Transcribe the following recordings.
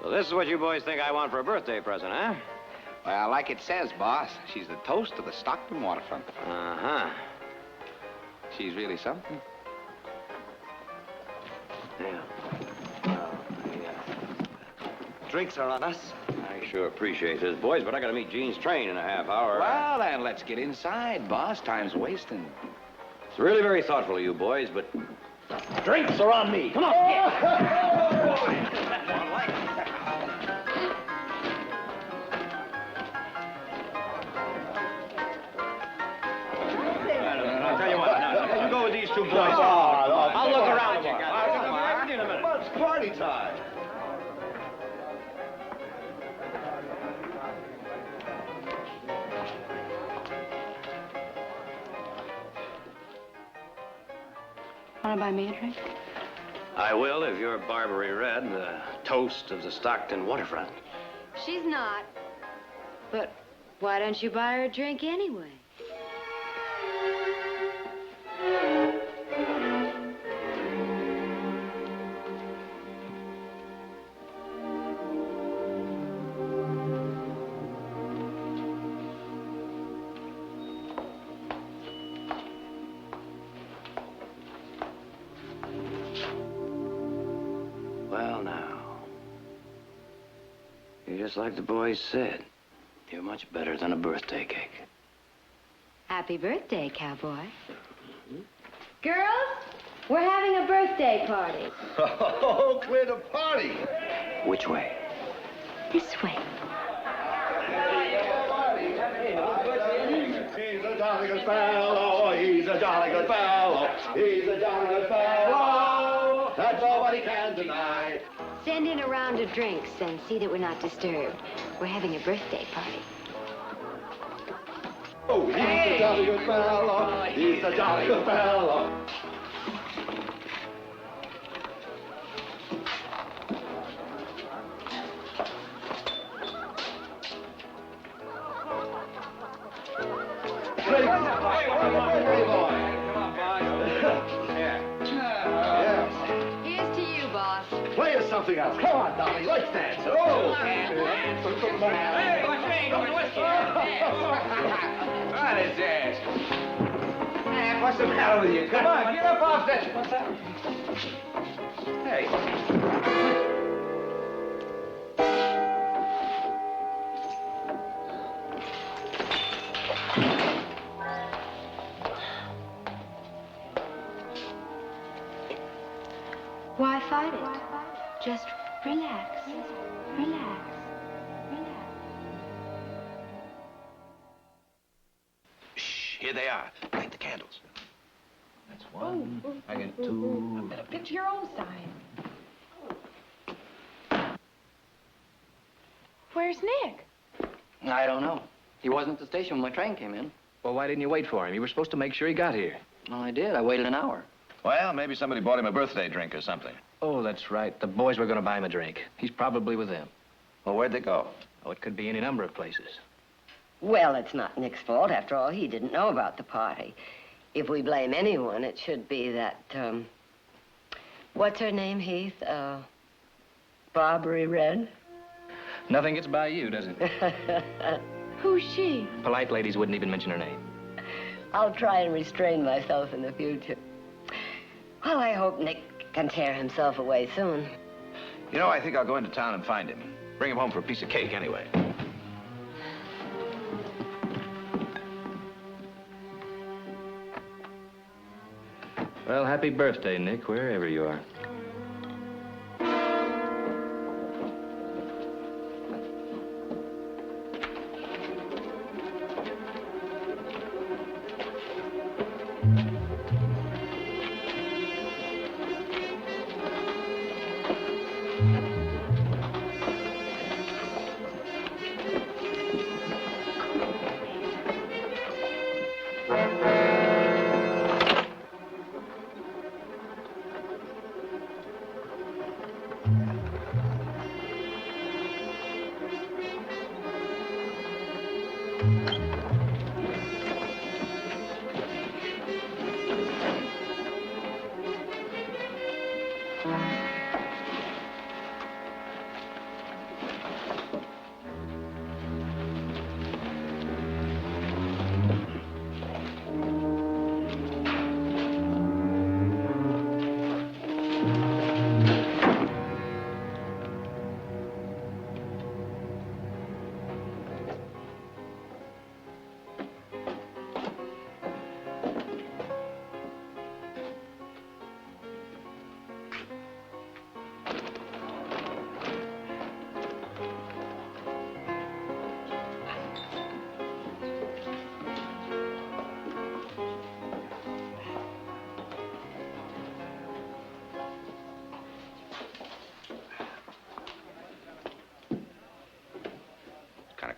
So this is what you boys think I want for a birthday present, huh? Well, like it says, boss, she's the toast of the Stockton waterfront. Uh-huh. She's really something. Yeah. Drinks are on us. I sure appreciate this, boys, but I gotta meet Gene's train in a half hour. Well, then, let's get inside, boss. Time's wasting. It's really very thoughtful of you boys, but... Drinks are on me. Come on. I'll tell you what, no, you go with these two boys. I'll look around. In a minute. It's party time. Want to buy me a drink? I will if you're Barbary Red, the toast of the Stockton waterfront. She's not. But why don't you buy her a drink anyway? Well, now, you're just like the boys said. You're much better than a birthday cake. Happy birthday, cowboy. Girls, we're having a birthday party. Oh, clear the party. Which way? This way. He's a jolly good fellow. He's a jolly good fellow. He's a jolly good fellow. That's nobody can deny. Send in a round of drinks and see that we're not disturbed. We're having a birthday party. Oh, he's a jolly good fellow. He's a jolly good fellow. Here's to you, boss. Play us something else. Come on, Dolly. Let's dance. Oh! Hey, what's What is this? Man, what's the matter with you? Come on, get up off that. What's that? Hey. Why fight it? Just relax. Relax. Relax. Shh, here they are. Light the candles. That's one. I got two. Get to your own side. Where's Nick? I don't know. He wasn't at the station when my train came in. Well, why didn't you wait for him? You were supposed to make sure he got here. Well, I did. I waited an hour. Well, maybe somebody bought him a birthday drink or something. Oh, that's right. The boys were going to buy him a drink. He's probably with them. Well, where'd they go? Oh, it could be any number of places. Well, it's not Nick's fault. After all, he didn't know about the party. If we blame anyone, it should be that, what's her name, Heath? Barbary Red? Nothing gets by you, does it? Who's she? Polite ladies wouldn't even mention her name. I'll try and restrain myself in the future. Well, I hope Nick can tear himself away soon. You know, I think I'll go into town and find him. Bring him home for a piece of cake, anyway. Well, happy birthday, Nick, wherever you are.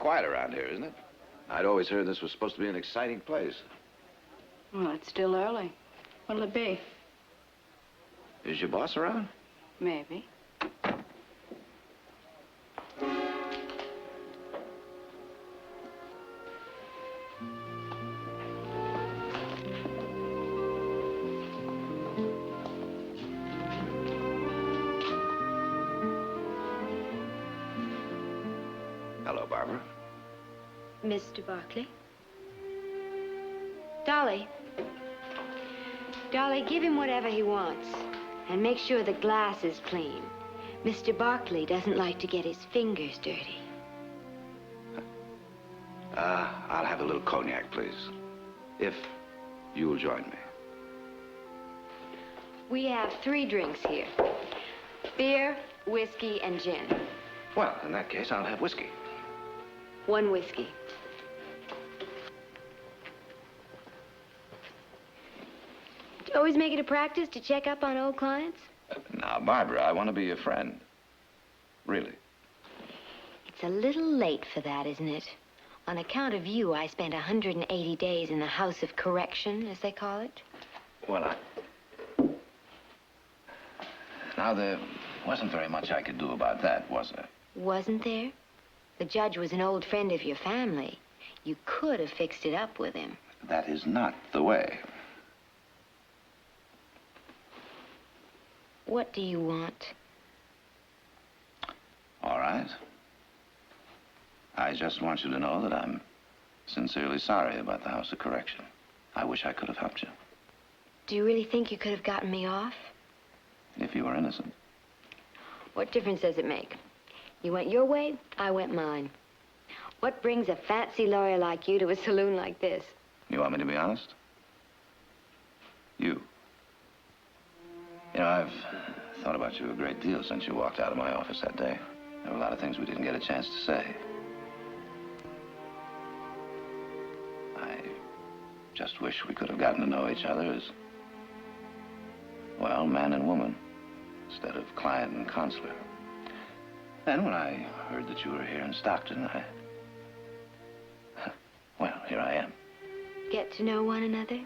quiet around here, isn't it? I'd always heard this was supposed to be an exciting place. Well, it's still early. What'll it be? Is your boss around? Maybe. Hello, Barbara. Mr. Barkley? Dolly. Dolly, give him whatever he wants. And make sure the glass is clean. Mr. Barkley doesn't like to get his fingers dirty. I'll have a little cognac, please. If you'll join me. We have 3 drinks here. Beer, whiskey, and gin. Well, in that case, I'll have whiskey. 1 whiskey. Do you always make it a practice to check up on old clients? Now, Barbara, I want to be your friend. Really. It's a little late for that, isn't it? On account of you, I spent 180 days in the House of Correction, as they call it. Well, Now, there wasn't very much I could do about that, was there? Wasn't there? The judge was an old friend of your family. You could have fixed it up with him. That is not the way. What do you want? All right. I just want you to know that I'm sincerely sorry about the House of Correction. I wish I could have helped you. Do you really think you could have gotten me off? If you were innocent. What difference does it make? You went your way, I went mine. What brings a fancy lawyer like you to a saloon like this? You want me to be honest? You. You know, I've thought about you a great deal since you walked out of my office that day. There were a lot of things we didn't get a chance to say. I just wish we could have gotten to know each other as, well, man and woman, instead of client and counselor. And when I heard that you were here in Stockton, well, here I am. Get to know one another?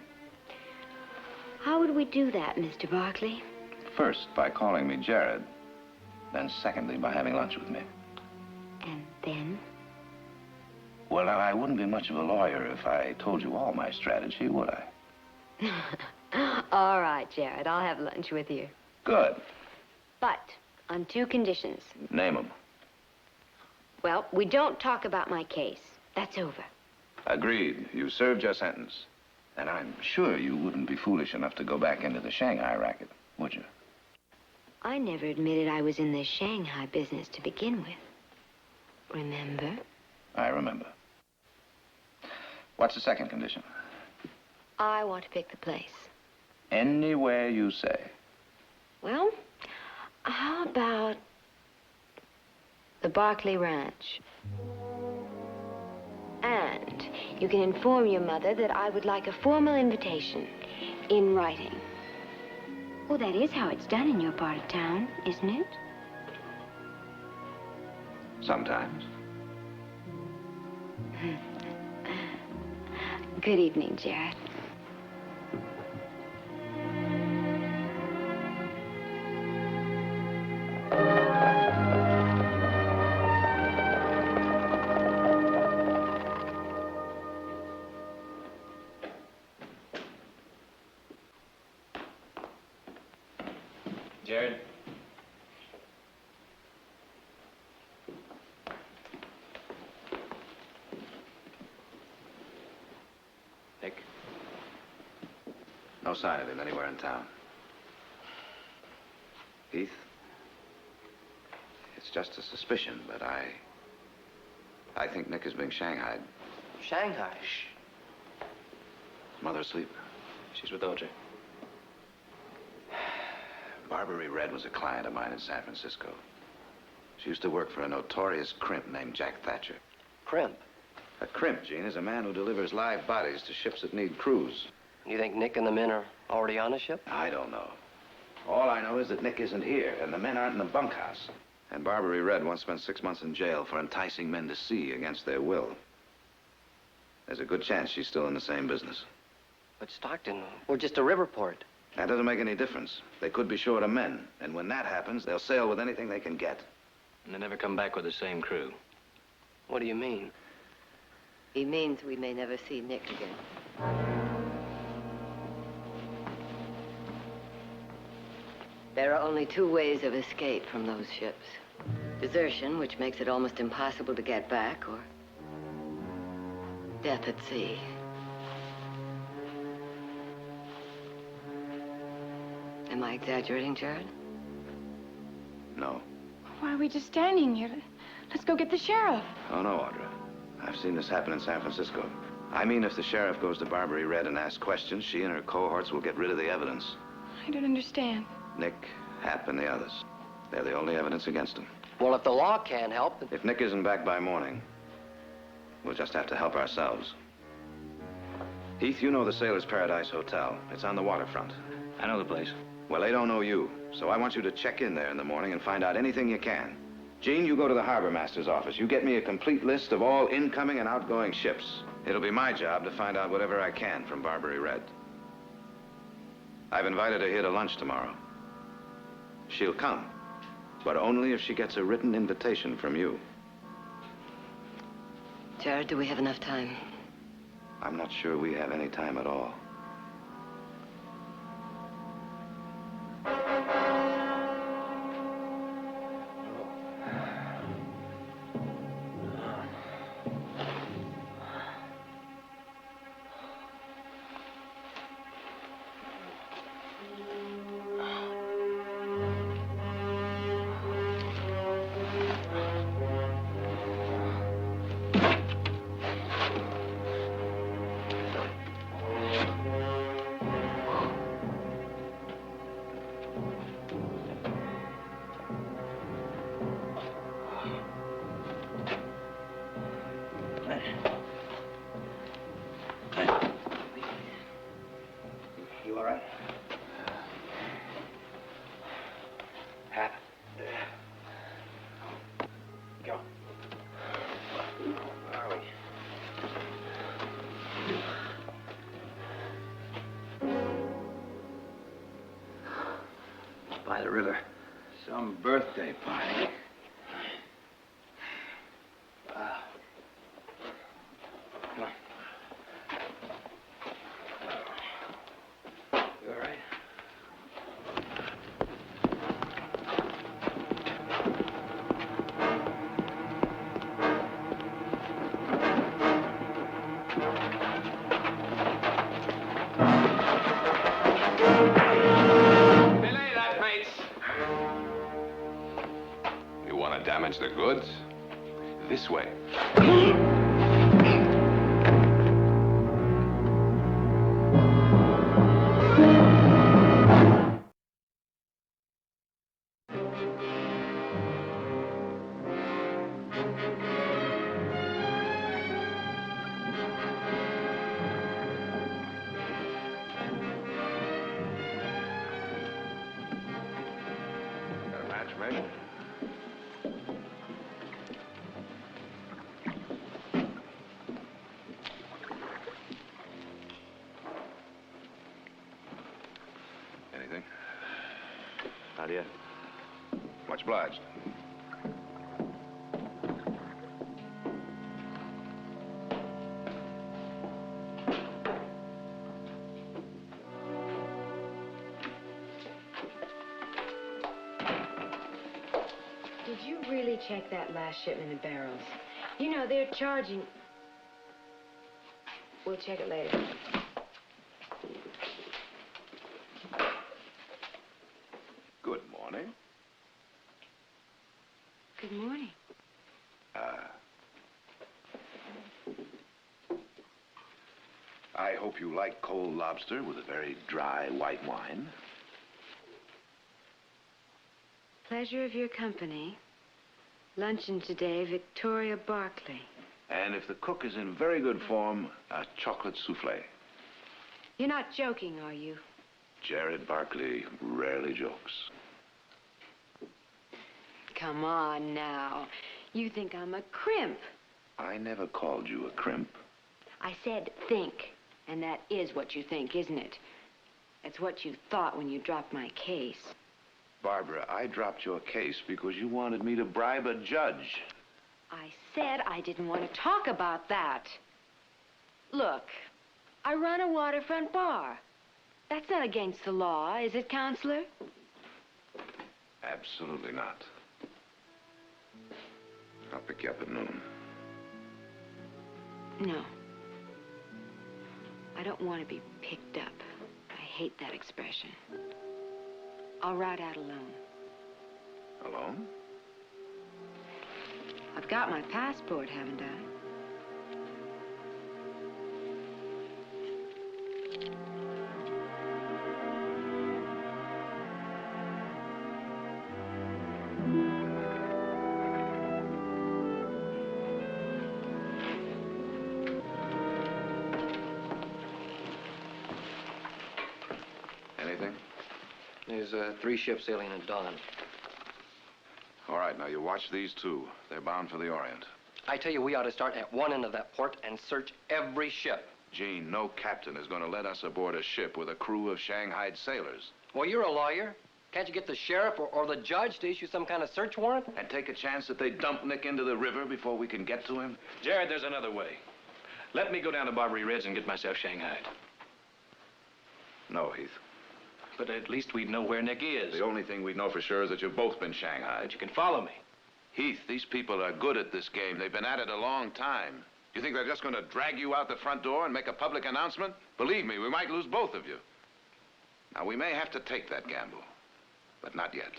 How would we do that, Mr. Barkley? First, by calling me Jared. Then secondly, by having lunch with me. And then? Well, now, I wouldn't be much of a lawyer if I told you all my strategy, would I? All right, Jared, I'll have lunch with you. Good. But on 2 conditions. Name them. Well, we don't talk about my case. That's over. Agreed. You served your sentence. And I'm sure you wouldn't be foolish enough to go back into the Shanghai racket, would you? I never admitted I was in the Shanghai business to begin with. Remember? I remember. What's the second condition? I want to pick the place. Anywhere you say. Well, how about the Barkley Ranch? And you can inform your mother that I would like a formal invitation in writing. Oh, that is how it's done in your part of town, isn't it? Sometimes. Good evening, Jared. Jared? Nick? No sign of him anywhere in town. Heath? It's just a suspicion, but I think Nick is being shanghaied. Shanghai. Shh. Mother asleep? She's with OJ. Barbary Red was a client of mine in San Francisco. She used to work for a notorious crimp named Jack Thatcher. Crimp. A crimp, Gene, is a man who delivers live bodies to ships that need crews. You think Nick and the men are already on the ship? I don't know. All I know is that Nick isn't here, and the men aren't in the bunkhouse. And Barbary Red once spent 6 months in jail for enticing men to sea against their will. There's a good chance she's still in the same business. But Stockton, we're just a river port. That doesn't make any difference. They could be short of men. And when that happens, they'll sail with anything they can get. And they never come back with the same crew. What do you mean? He means we may never see Nick again. There are only 2 ways of escape from those ships. Desertion, which makes it almost impossible to get back, or death at sea. Am I exaggerating, Jared? No. Why are we just standing here? Let's go get the sheriff. Oh, no, Audra. I've seen this happen in San Francisco. I mean, if the sheriff goes to Barbary Red and asks questions, she and her cohorts will get rid of the evidence. I don't understand. Nick, Hap, and the others. They're the only evidence against them. Well, if the law can't help, If Nick isn't back by morning, we'll just have to help ourselves. Heath, you know the Sailor's Paradise Hotel. It's on the waterfront. I know the place. Well, they don't know you, so I want you to check in there in the morning and find out anything you can. Gene, you go to the harbor master's office. You get me a complete list of all incoming and outgoing ships. It'll be my job to find out whatever I can from Barbary Red. I've invited her here to lunch tomorrow. She'll come, but only if she gets a written invitation from you. Jared, do we have enough time? I'm not sure we have any time at all. You all right? Hap. Go. Where are we? By the river. Some birthday party. Come on. You all right? Belay that, mates. You want to damage the goods? This way. Got a match, mate? Anything? Not yet. Much obliged. Did you really check that last shipment of barrels? You know, they're charging... We'll check it later. Good morning. Good morning. I hope you like cold lobster with a very dry white wine. Pleasure of your company. Luncheon today, Victoria Barkley. And if the cook is in very good form, a chocolate souffle. You're not joking, are you? Jared Barkley rarely jokes. come on now. You think I'm a crimp. I never called you a crimp. I said think, and that is what you think, isn't it? That's what you thought when you dropped my case. Barbara, I dropped your case because you wanted me to bribe a judge. I said I didn't want to talk about that. Look, I run a waterfront bar. That's not against the law, is it, Counselor? Absolutely not. I'll pick you up at noon. No. I don't want to be picked up. I hate that expression. I'll ride out alone. Alone? I've got my passport, haven't I? Anything? There's 3 ships sailing at dawn. All right, now you watch these 2. They're bound for the Orient. I tell you, we ought to start at one end of that port and search every ship. Gene, no captain is going to let us aboard a ship with a crew of Shanghaied sailors. Well, you're a lawyer. Can't you get the sheriff or the judge to issue some kind of search warrant? And take a chance that they dump Nick into the river before we can get to him? Jared, there's another way. Let me go down to Barbary Red's and get myself shanghaied. No, Heath. But at least we'd know where Nick is. The only thing we know for sure is that you've both been shanghaied. But you can follow me. Heath, these people are good at this game. They've been at it a long time. You think they're just going to drag you out the front door and make a public announcement? Believe me, we might lose both of you. Now, we may have to take that gamble, but not yet.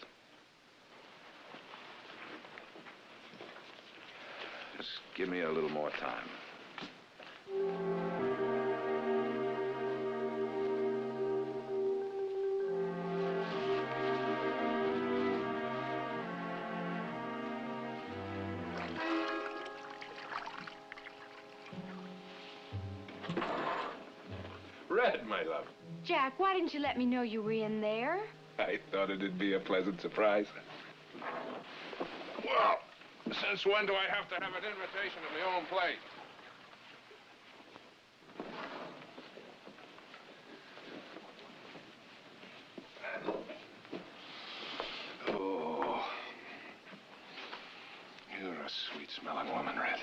Just give me a little more time. Red, my love. Jack, why didn't you let me know you were in there? I thought it'd be a pleasant surprise. Well, since when do I have to have an invitation to my own place? Oh, you're a sweet-smelling woman, Red.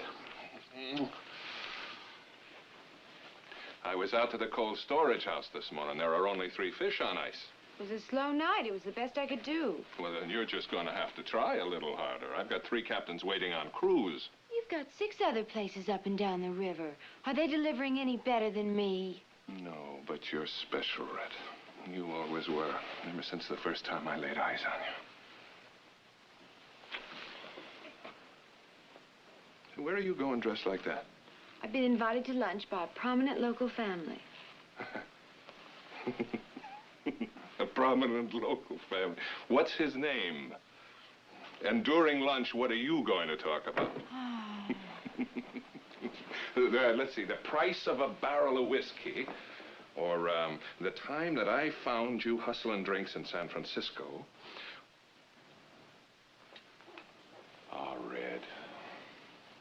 I was out to the cold storage house this morning. There are only 3 fish on ice. It was a slow night. It was the best I could do. Well, then you're just going to have to try a little harder. I've got 3 captains waiting on cruise. You've got 6 other places up and down the river. Are they delivering any better than me? No, but you're special, Red. You always were, ever since the first time I laid eyes on you. Where are you going dressed like that? I've been invited to lunch by a prominent local family. A prominent local family. What's his name? And during lunch, what are you going to talk about? Let's see, the price of a barrel of whiskey, or the time that I found you hustling drinks in San Francisco. Ah, Red.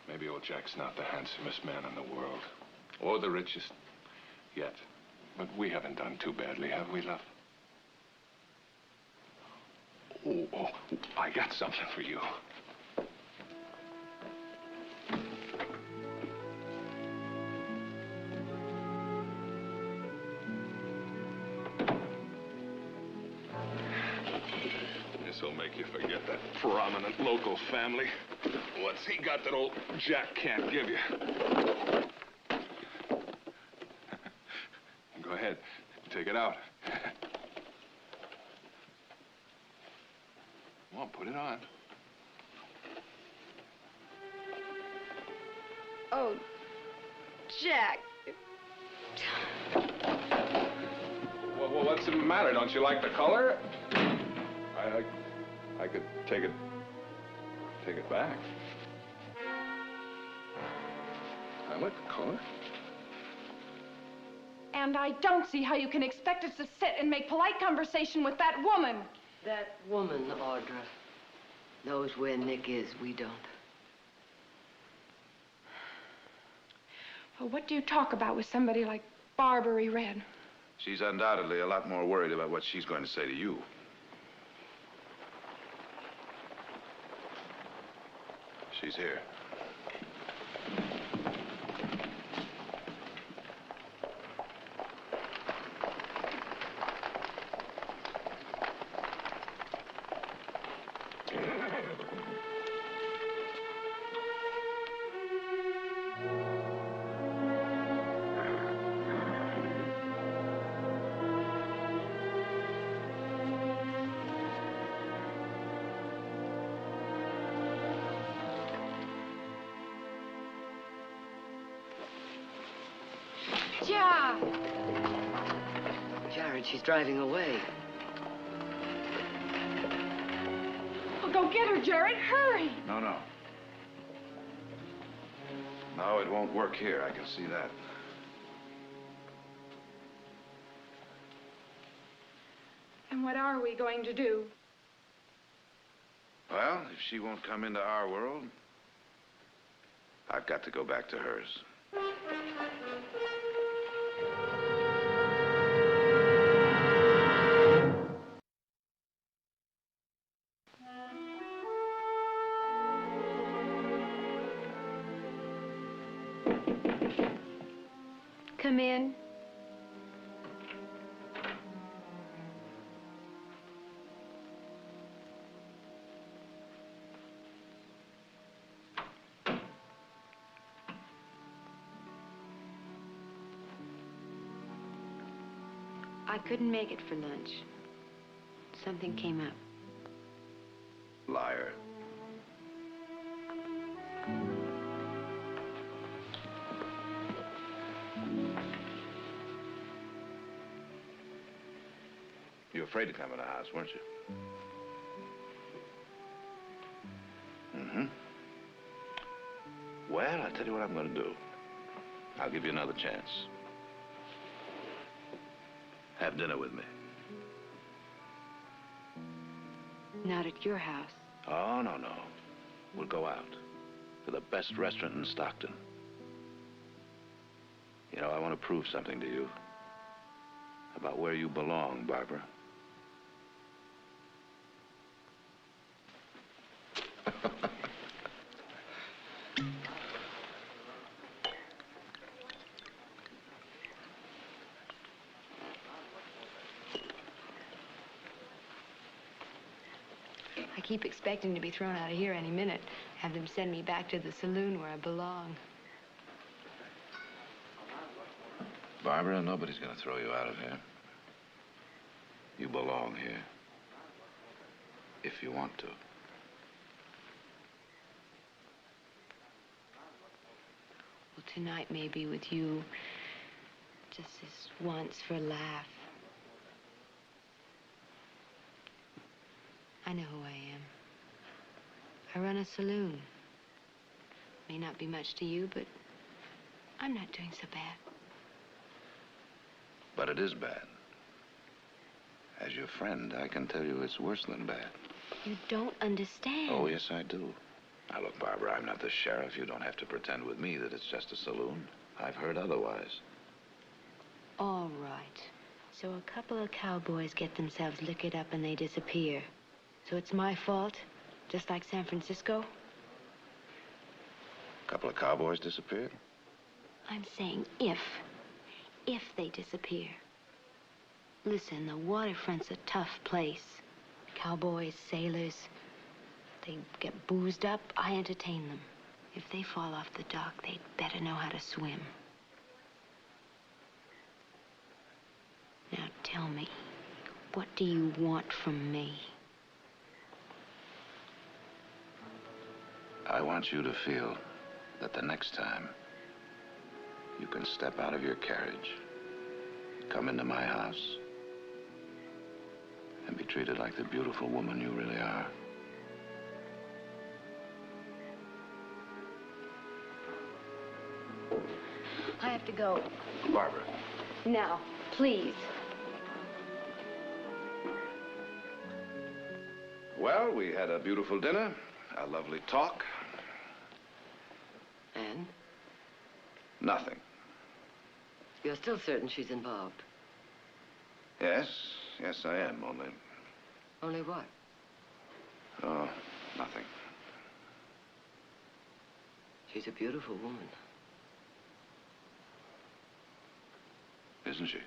Maybe old Jack's not the handsomest man in the world, or the richest yet. But we haven't done too badly, have we, love? Oh, I got something for you. This'll make you forget that prominent local family. What's he got that old Jack can't give you? Go ahead, take it out. Come on, put it on. Oh, Jack. Well, what's the matter? Don't you like the color? I could take it back. I like the color. And I don't see how you can expect us to sit and make polite conversation with that woman. That woman, Audra. knows where Nick is. We don't. Well, what do you talk about with somebody like Barbary Red? She's undoubtedly a lot more worried about what she's going to say to you. She's here. Ja! Jared, she's driving away. Oh, go get her, Jared. Hurry! No, no. No, it won't work here. I can see that. And what are we going to do? Well, if she won't come into our world, I've got to go back to hers. Come in. I couldn't make it for lunch. Something came up. Liar. You were afraid to come in the house, weren't you? Mm-hmm. Well, I'll tell you what I'm going to do. I'll give you another chance. Have dinner with me. Not at your house. Oh, no, no. We'll go out to the best restaurant in Stockton. You know, I want to prove something to you about where you belong, Barbara. I keep expecting to be thrown out of here any minute. Have them send me back to the saloon where I belong. Barbara, nobody's going to throw you out of here. You belong here. If you want to. Well, tonight may be with you. Just this once for a laugh. I know who I am. I run a saloon. May not be much to you, but I'm not doing so bad. But it is bad. As your friend, I can tell you it's worse than bad. You don't understand. Oh, yes, I do. Now, look, Barbara, I'm not the sheriff. You don't have to pretend with me that it's just a saloon. I've heard otherwise. All right. So a couple of cowboys get themselves liquored up and they disappear. So it's my fault, just like San Francisco? A couple of cowboys disappeared? I'm saying if they disappear. Listen, the waterfront's a tough place. Cowboys, sailors, they get boozed up, I entertain them. If they fall off the dock, they'd better know how to swim. Now tell me, what do you want from me? I want you to feel that the next time you can step out of your carriage, come into my house, and be treated like the beautiful woman you really are. I have to go. Barbara. Now, please. Well, Well, we had a beautiful dinner, a lovely talk. And? Nothing. You're still certain she's involved? Yes, yes, I am, only... Only what? Oh, nothing. She's a beautiful woman. Isn't she?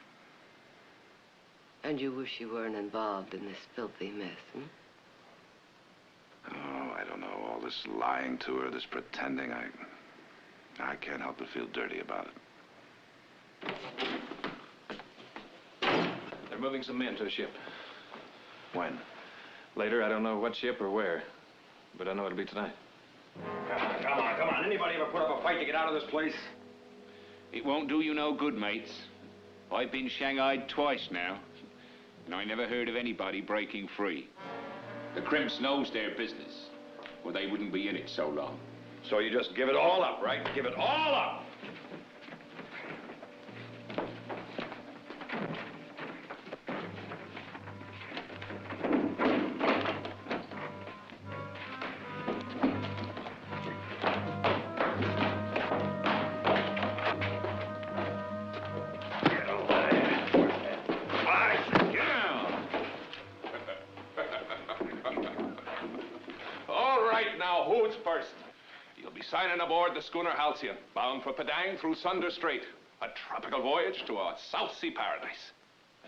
And you wish you weren't involved in this filthy mess, hmm? Oh, I don't know. All this lying to her, this pretending, I can't help but feel dirty about it. They're moving some men to a ship. When? Later, I don't know what ship or where, but I know it'll be tonight. Come on, come on. Anybody ever put up a fight to get out of this place? It won't do you no good, mates. I've been shanghaied twice now, and I never heard of anybody breaking free. The crimps knows their business, or they wouldn't be in it so long. So you just give it all up, right? Give it all up! First, you'll be signing aboard the schooner Halcyon, bound for Padang through Sunder Strait, a tropical voyage to a South Sea paradise.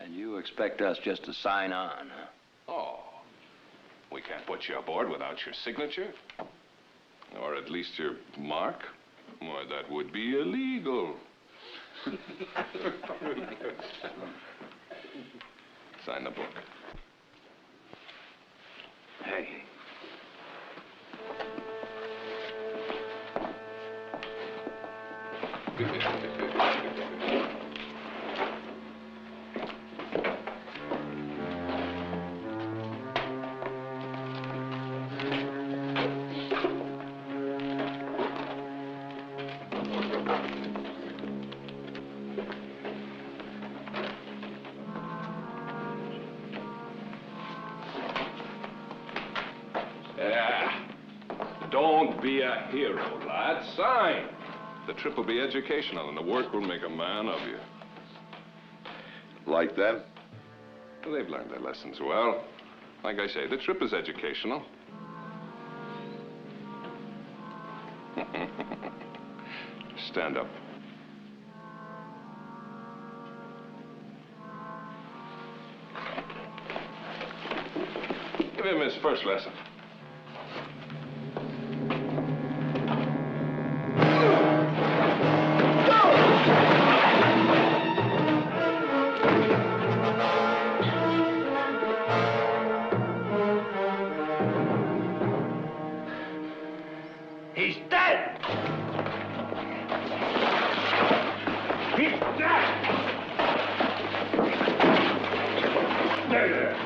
And you expect us just to sign on, huh? Oh, we can't put you aboard without your signature. Or at least your mark. Why, that would be illegal. Sign the book. Hey. Don't be a hero, lad. Sign. The trip will be educational, and the work will make a man of you. Like them? Well, they've learned their lessons well. Like I say, the trip is educational. Stand up. Give him his first lesson. He's dead! He's dead! There.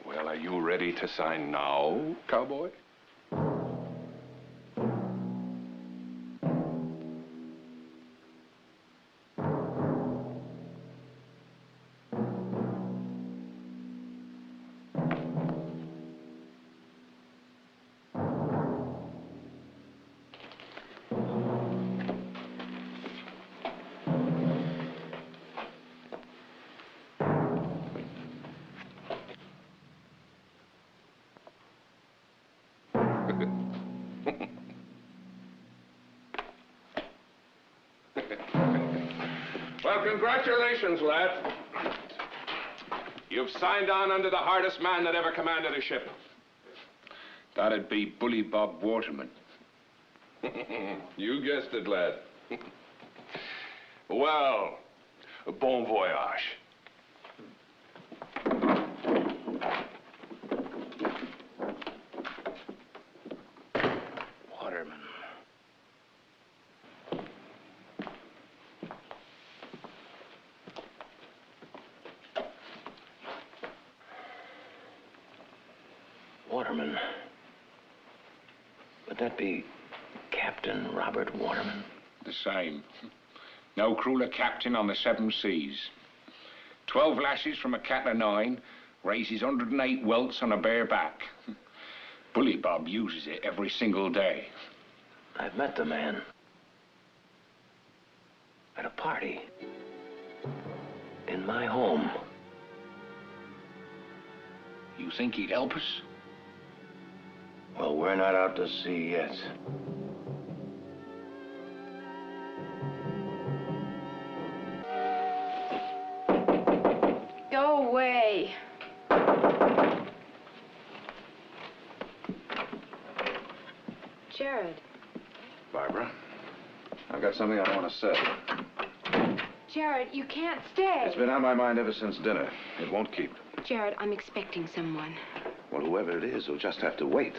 Well, are you ready to sign now, cowboy? Well, congratulations, lad. You've signed on under the hardest man that ever commanded a ship. That'd be Bully Bob Waterman. You guessed it, lad. Well, bon voyage. Waterman. Waterman. Would that be Captain Robert Waterman? The same. No crueler captain on the 7 seas. 12 lashes from a cat of 9 raises 108 welts on a bare back. Bully Bob uses it every single day. I've met the man. At a party. In my home. You think he'd help us? Well, we're not out to sea yet. Go away. Jared. Barbara, I've got something I want to say. Jared, you can't stay. It's been on my mind ever since dinner. It won't keep. Jared, I'm expecting someone. Well, whoever it is will just have to wait.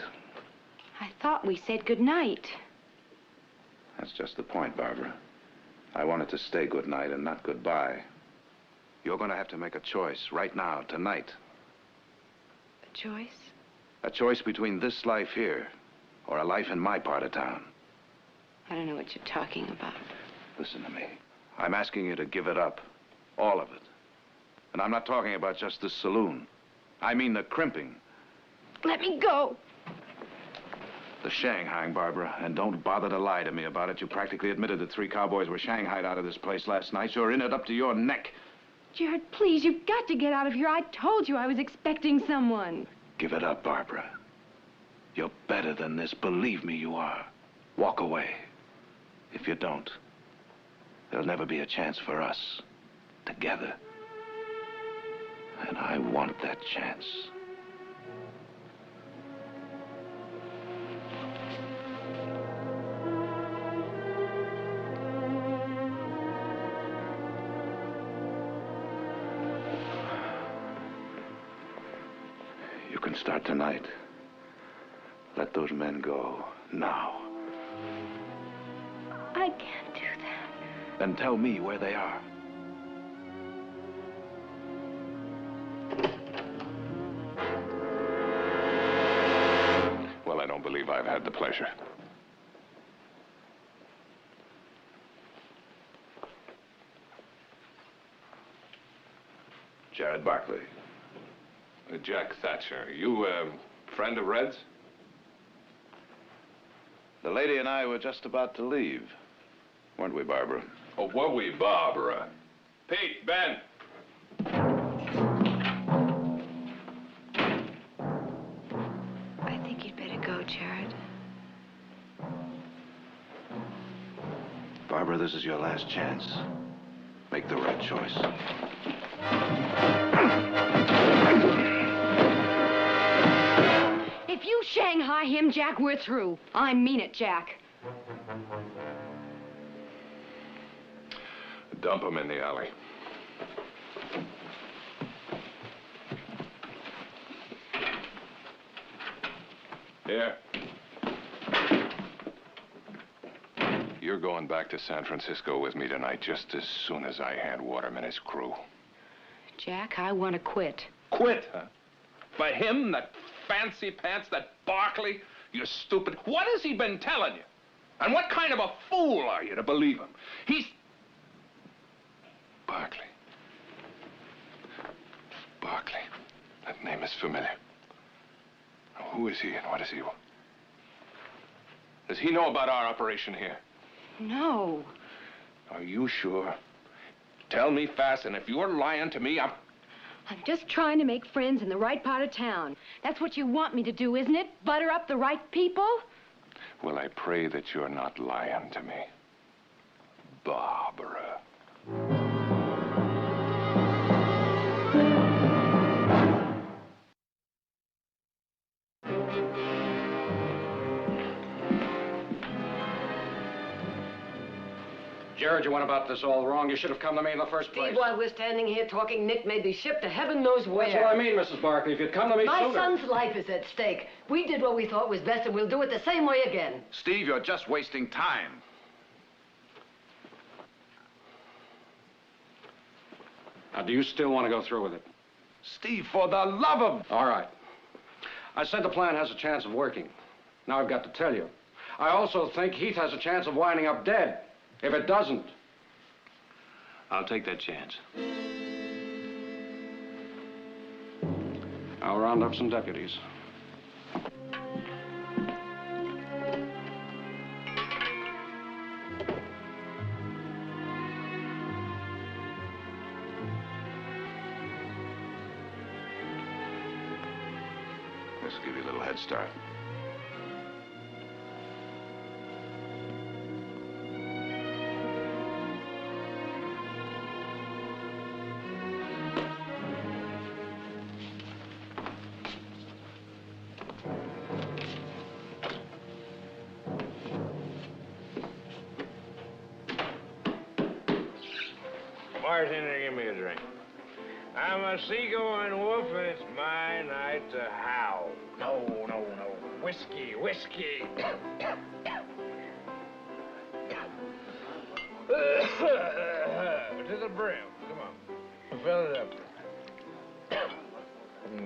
I thought we said goodnight. That's just the point, Barbara. I want it to stay good night and not goodbye. You're going to have to make a choice right now, tonight. A choice? A choice between this life here or a life in my part of town. I don't know what you're talking about. Listen to me. I'm asking you to give it up. All of it. And I'm not talking about just this saloon. I mean the crimping. Let me go. The shanghaiing, Barbara. And don't bother to lie to me about it. You practically admitted that 3 cowboys were shanghaied out of this place last night. You're in it up to your neck. Jared, please, you've got to get out of here. I told you I was expecting someone. Give it up, Barbara. You're better than this. Believe me, you are. Walk away. If you don't, there'll never be a chance for us. Together. And I want that chance. You can start tonight. Let those men go now. I can't do that. Then tell me where they are. Well, I don't believe I've had the pleasure. Jared Barkley. Jack Thatcher, you friend of Red's? The lady and I were just about to leave. Weren't we, Barbara? Oh, were we, Barbara? Pete, Ben. I think you'd better go, Jared. Barbara, this is your last chance. Make the right choice. If you Shanghai him, Jack, we're through. I mean it, Jack. Dump him in the alley. Here. You're going back to San Francisco with me tonight just as soon as I hand Waterman his crew. Jack, I want to quit. Quit, huh? For him, that fancy pants, that Barkley? You stupid. What has he been telling you? And what kind of a fool are you to believe him? He's... Barkley. Barkley. That name is familiar. Now, who is he and what does he want? Does he know about our operation here? No. Are you sure? Tell me fast, and if you're lying to me, I'm just trying to make friends in the right part of town. That's what you want me to do, isn't it? Butter up the right people? Well, I pray that you're not lying to me. Barbara. Jared, you went about this all wrong. You should have come to me in the first place. Steve, while we're standing here talking, Nick may be shipped to heaven knows where. That's what I mean, Mrs. Barkley. If you'd come to me My sooner... son's life is at stake. We did what we thought was best, and we'll do it the same way again. Steve, you're just wasting time. Now, do you still want to go through with it? Steve, for the love of... All right. I said the plan has a chance of working. Now I've got to tell you. I also think Heath has a chance of winding up dead. If it doesn't. I'll take that chance. I'll round up some deputies. This will give you a little head start. Bartender, give me a drink. I'm a seagoing wolf, and it's my night to howl. No, no, no. Whiskey, whiskey. To the brim. Come on. Fill it up.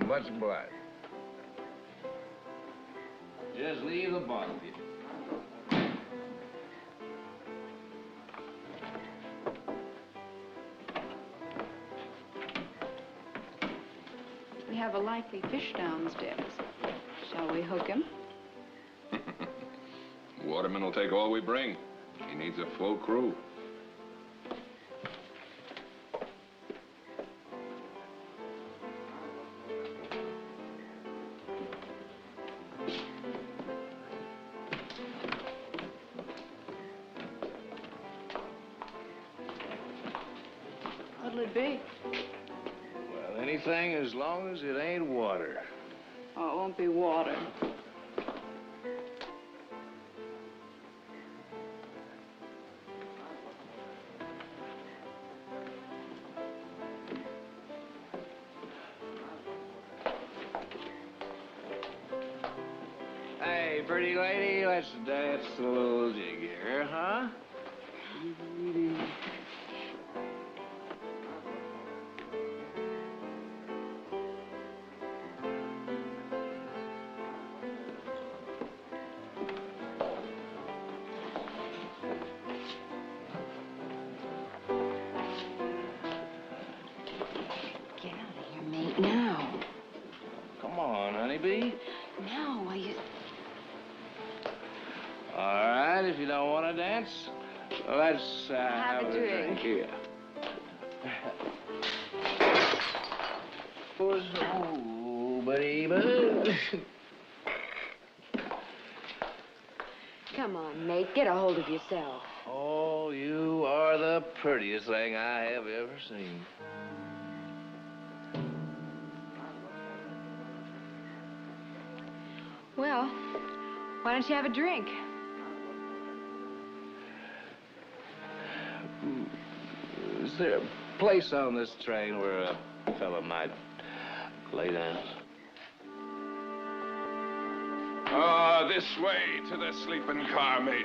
Much blood. Just leave the bottle here. We have a likely fish downstairs. Shall we hook him? Waterman will take all we bring. He needs a full crew. What'll it be? Well, anything as long as it ain't water. Oh, it won't be water. Hey, pretty lady, let's dance a little jig here, huh? Get out of here, mate, now. Come on, honeybee. No, you... All right, if you don't want to dance, let's Have a drink. here. Oh, baby. Come on, mate, get a hold of yourself. Oh, you are the prettiest thing I have ever seen. Well, why don't you have a drink? Is there a place on this train where a fella might lay down? Ah, this way to the sleeping car, mate.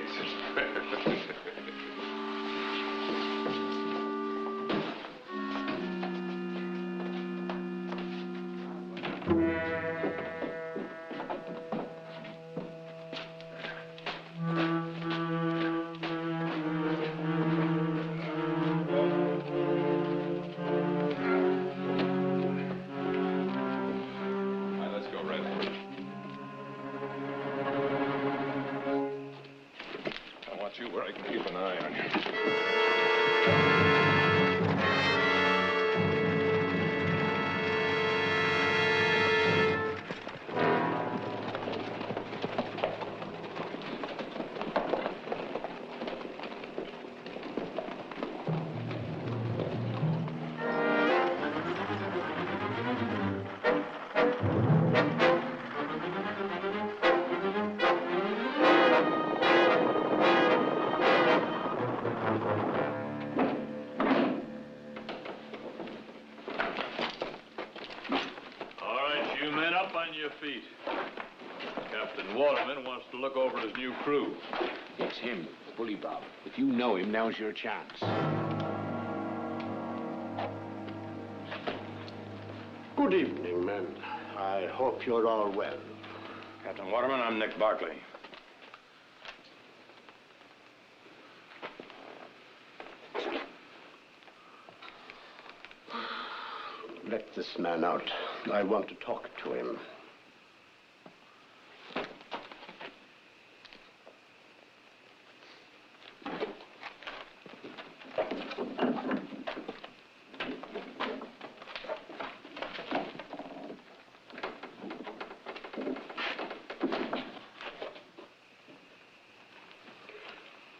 Where I can keep an eye on you. Feet. Captain Waterman wants to look over his new crew. It's him, Bully Bob. If you know him, now's your chance. Good evening, men. I hope you're all well. Captain Waterman, I'm Nick Barkley. Let this man out. I want to talk to him.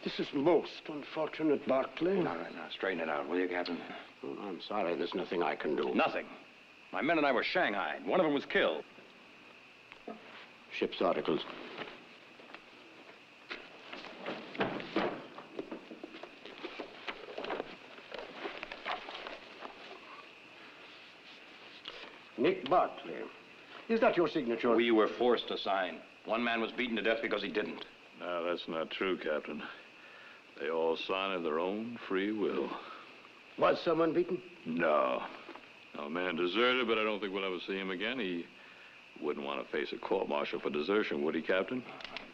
This is most unfortunate, Barkley. No, straighten it out, will you, Captain? Oh, I'm sorry, there's nothing I can do. Nothing. My men and I were shanghaied. One of them was killed. Ship's articles. Nick Barkley. Is that your signature? We were forced to sign. One man was beaten to death because he didn't. No, that's not true, Captain. They all signed of their own free will. Was someone beaten? No. No, a man deserted, but I don't think we'll ever see him again. He wouldn't want to face a court-martial for desertion, would he, Captain?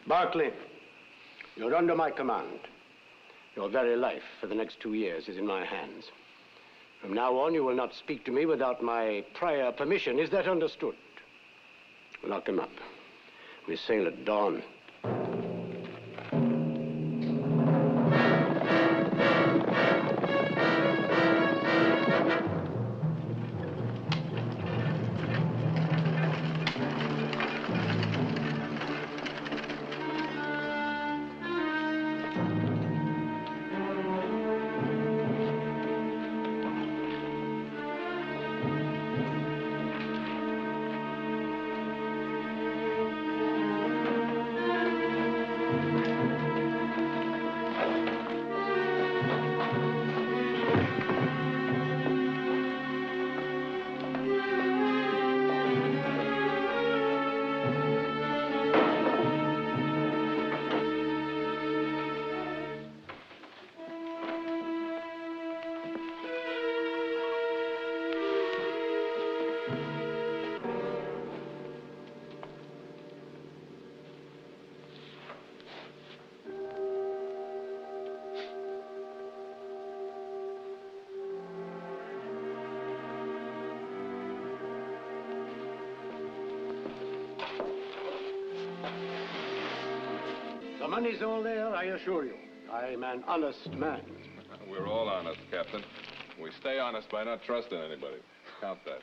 Barkley, you're under my command. Your very life for the next 2 years is in my hands. From now on, you will not speak to me without my prior permission. Is that understood? Lock him up. We sail at dawn. The money's all there, I assure you. I'm an honest man. We're all honest, Captain. We stay honest by not trusting anybody. Count that.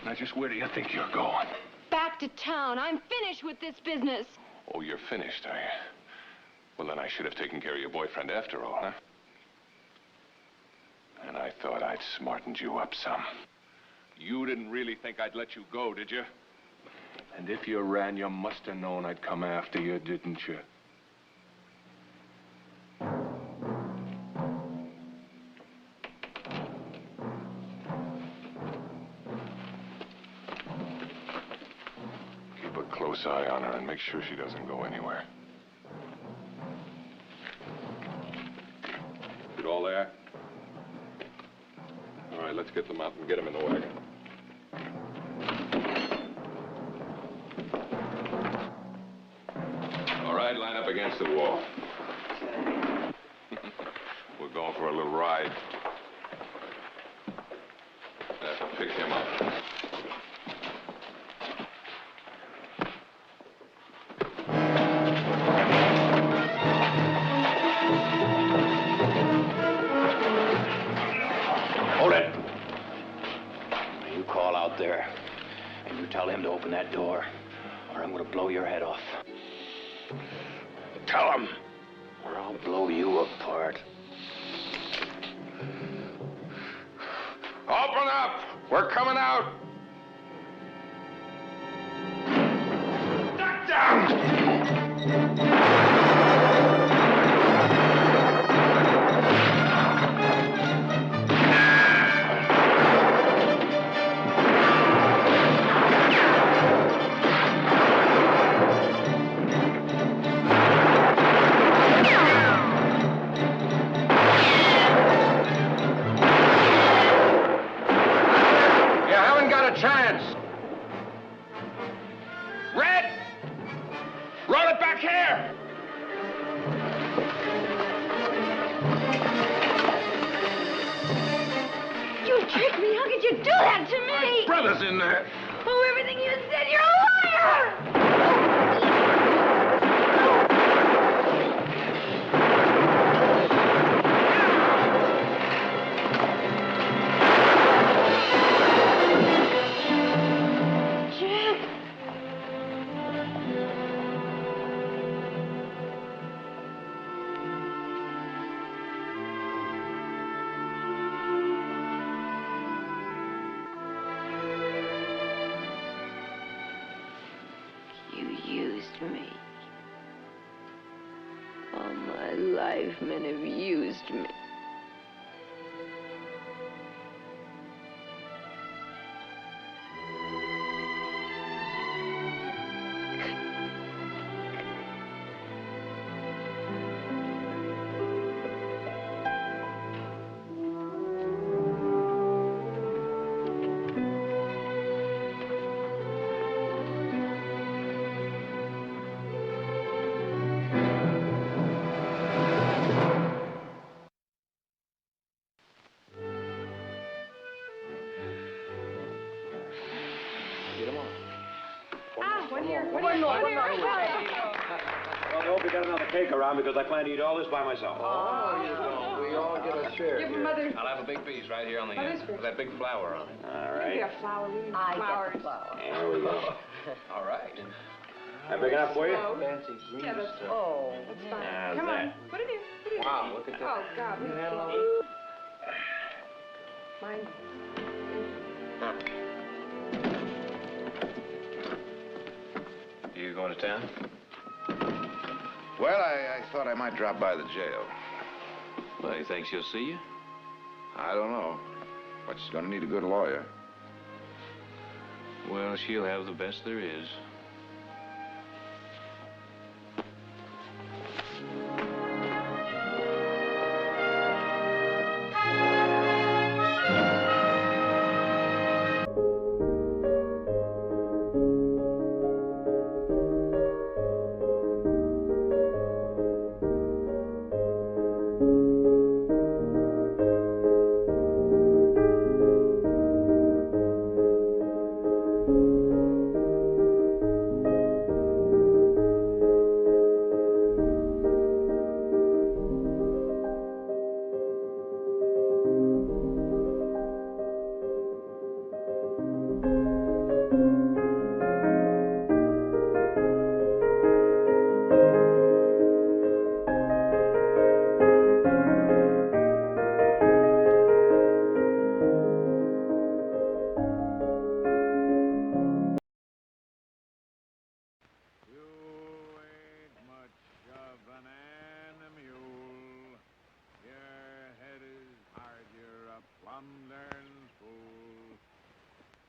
Now, just where do you think you're going? Back to town. I'm finished with this business. Oh, you're finished, are you? Well, then I should have taken care of your boyfriend after all, huh? And I thought I'd smartened you up some. You didn't really think I'd let you go, did you? And if you ran, you must have known I'd come after you, didn't you? Keep a close eye on her and make sure she doesn't go anywhere. It all there? All right, let's get them out and get them in the wagon. All right, line up against the wall. We're going for a little ride. That'll pick him up. Hold it. You call out there, and you tell him to open that door, or I'm gonna blow your head off. Tell him, or I'll blow you apart. Open up! We're coming out! Duck down! you do that to me? My brother's in there. Oh, everything you said, you're a liar! Me. All my life, men have used me. Well, I hope you got another cake around because I plan to eat all this by myself. Oh, you don't. We all get a share. Give Mother. I'll have a big piece right here on the end with that big flower on it. All Give right. me a flower. We need I flowers. get the flower. There we go. All right. That big enough for you? Fancy green Yeah, that's stuff. Oh. That's fine. How's Come that? on. Put it in. Put it in. Wow, look at that. Oh, God. Look at that. Mine. You going to town? Well, I thought I might drop by the jail. Well, he thinks he'll see you? I don't know. But she's going to need a good lawyer. Well, she'll have the best there is.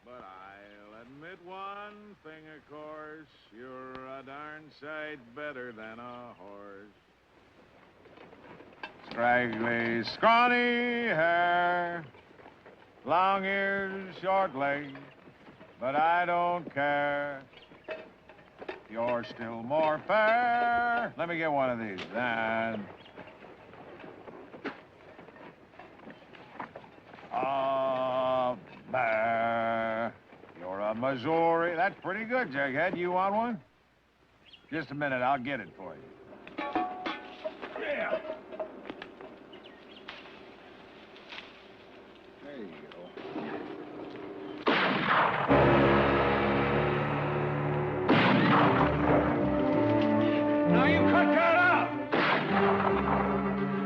But I'll admit one thing, of course, you're a darn sight better than a horse. Straggly, scrawny hair, long ears, short legs, but I don't care. You're still more fair. Let me get one of these. And bear. You're a Missouri. That's pretty good, Jughead. You want one? Just a minute. I'll get it for you. Yeah. There you go. Now you cut that out.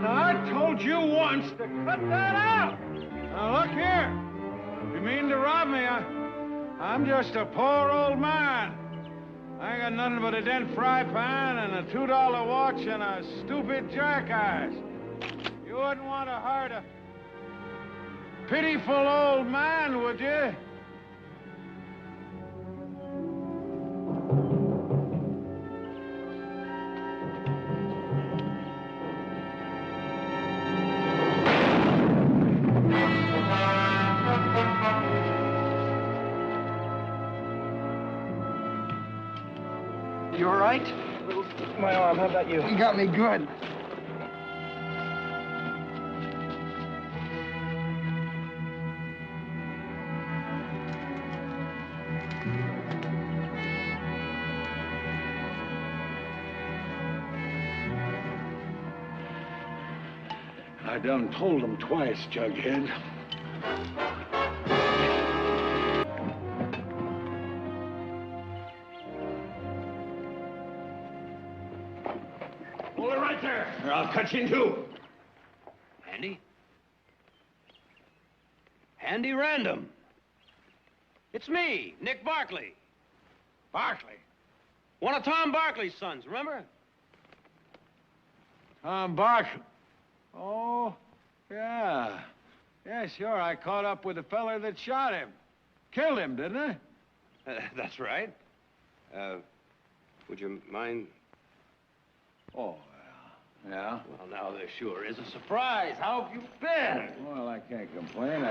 Now I told you once to cut that out. Now look here. You mean to rob me? I'm just a poor old man. I ain't got nothing but a dent fry pan and a $2 watch and a stupid jackass. You wouldn't want to hurt a pitiful old man, would you? You all right? My arm, how about you? You got me good. I done told him twice, Jughead. Hold it right there, or I'll cut you in two. Handy? Handy Random. It's me, Nick Barkley. Barkley? One of Tom Barkley's sons, remember? Tom Barkley. Oh, yeah. Yeah, sure. I caught up with the feller that shot him. Killed him, didn't I? That's right. Would you mind? Oh, yeah. Well, now there sure is a surprise. How have you been? Well, I can't complain.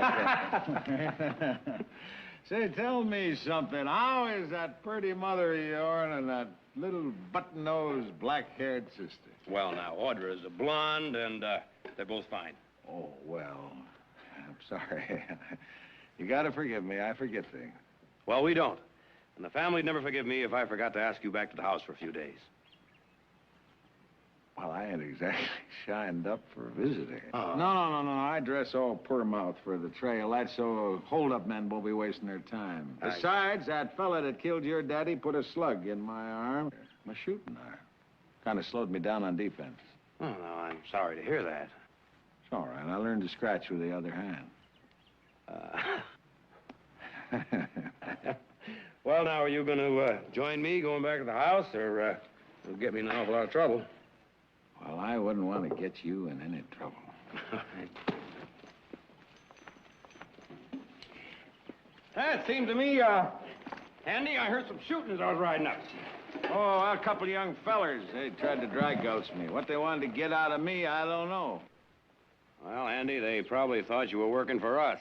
Say, tell me something. How is that pretty mother of yourn and that little button-nosed, black-haired sister? Well, now, Audra is a blonde, and they're both fine. Oh, well, I'm sorry. You gotta forgive me. I forget things. Well, we don't. And the family'd never forgive me if I forgot to ask you back to the house for a few days. Well, I ain't exactly shined up for visiting. Oh. No. I dress all per mouth for the trail. That's so hold-up men won't be wasting their time. Besides, that fella that killed your daddy put a slug in my arm. My shooting arm. Kind of slowed me down on defense. Oh, no, I'm sorry to hear that. It's all right. I learned to scratch with the other hand. Well, now, are you going to join me going back to the house, or it'll get me in an awful lot of trouble? Well, I wouldn't want to get you in any trouble. It seemed to me, Andy, I heard some shooting as I was riding up. Oh, a couple of young fellers. They tried to dry ghost me. What they wanted to get out of me, I don't know. Well, Andy, they probably thought you were working for us.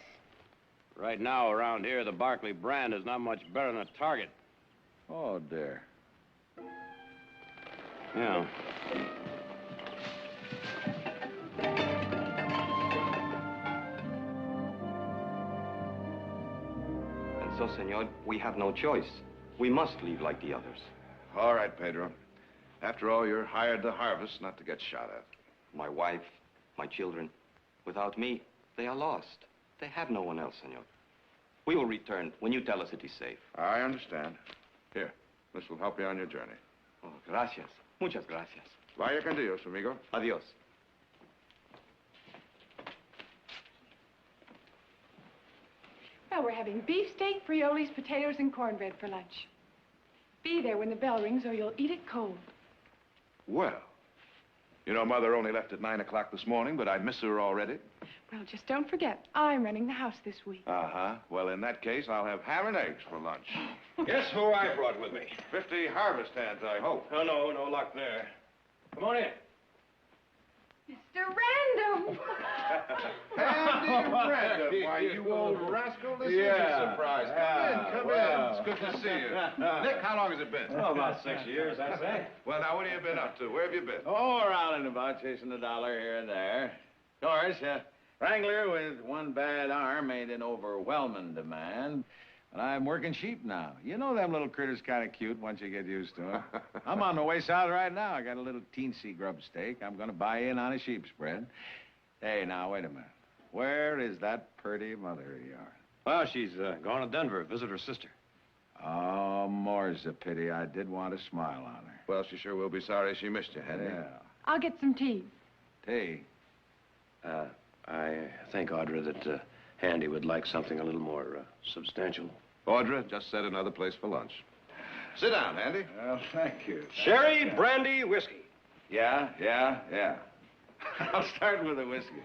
Right now, around here, the Barkley brand is not much better than a Target. Oh, dear. Yeah. And so, senor, we have no choice. We must leave like the others. All right, Pedro. After all, you're hired to harvest, not to get shot at. My wife, my children. Without me, they are lost. They have no one else, senor. We will return when you tell us it is safe. I understand. Here, this will help you on your journey. Oh, gracias. Muchas gracias. Vaya con Dios, amigo. Adios. Well, we're having beefsteak, frioles, potatoes, and cornbread for lunch. Be there when the bell rings, or you'll eat it cold. Well, you know, Mother only left at 9 o'clock this morning, but I miss her already. Well, just don't forget, I'm running the house this week. Uh-huh. Well, in that case, I'll have ham and eggs for lunch. Guess who I brought with me? 50 harvest hands, I hope. Oh, no luck there. Come on in. Mr. Random! Andy Random, why, you old rascal, this is a surprise. Come in. It's good to see you. Nick, how long has it been? Oh, about 6 years, I'd say. Well, now, what have you been up to? Where have you been? Oh, around and about, chasing a dollar here and there. Of course, wrangler with one bad arm ain't in overwhelming demand. But I'm working sheep now. You know them little critters kind of cute once you get used to them. I'm on the way south right now. I got a little teensy grub steak. I'm going to buy in on a sheep spread. Hey, now, wait a minute. Where is that pretty mother of yours? Well, she's gone to Denver, visit her sister. Oh, more's a pity. I did want to smile on her. Well, she sure will be sorry she missed you, Henry. Yeah. I'll get some tea. Tea? I think, Audra, that Handy would like something a little more substantial. Audra just set another place for lunch. Sit down, Andy. Well, thank you. Sherry, brandy, whiskey. Yeah. I'll start with the whiskey.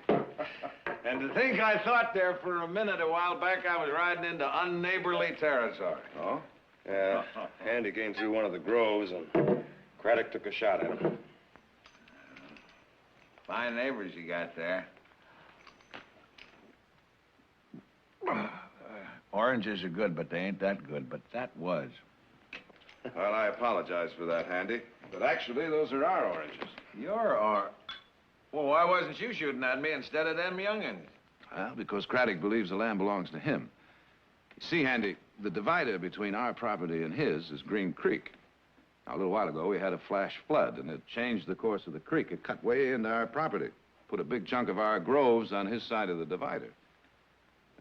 And to think I thought there for a minute a while back I was riding into unneighborly territory. Oh? Yeah. Handy came through one of the groves, and Craddock took a shot at him. Fine neighbors you got there. Oranges are good, but they ain't that good. But that was. Well, I apologize for that, Handy. But actually, those are our oranges. Your orange? Well, why wasn't you shooting at me instead of them young'uns? Well, because Craddock believes the land belongs to him. You see, Handy, the divider between our property and his is Green Creek. Now, a little while ago, we had a flash flood, and it changed the course of the creek. It cut way into our property. put a big chunk of our groves on his side of the divider.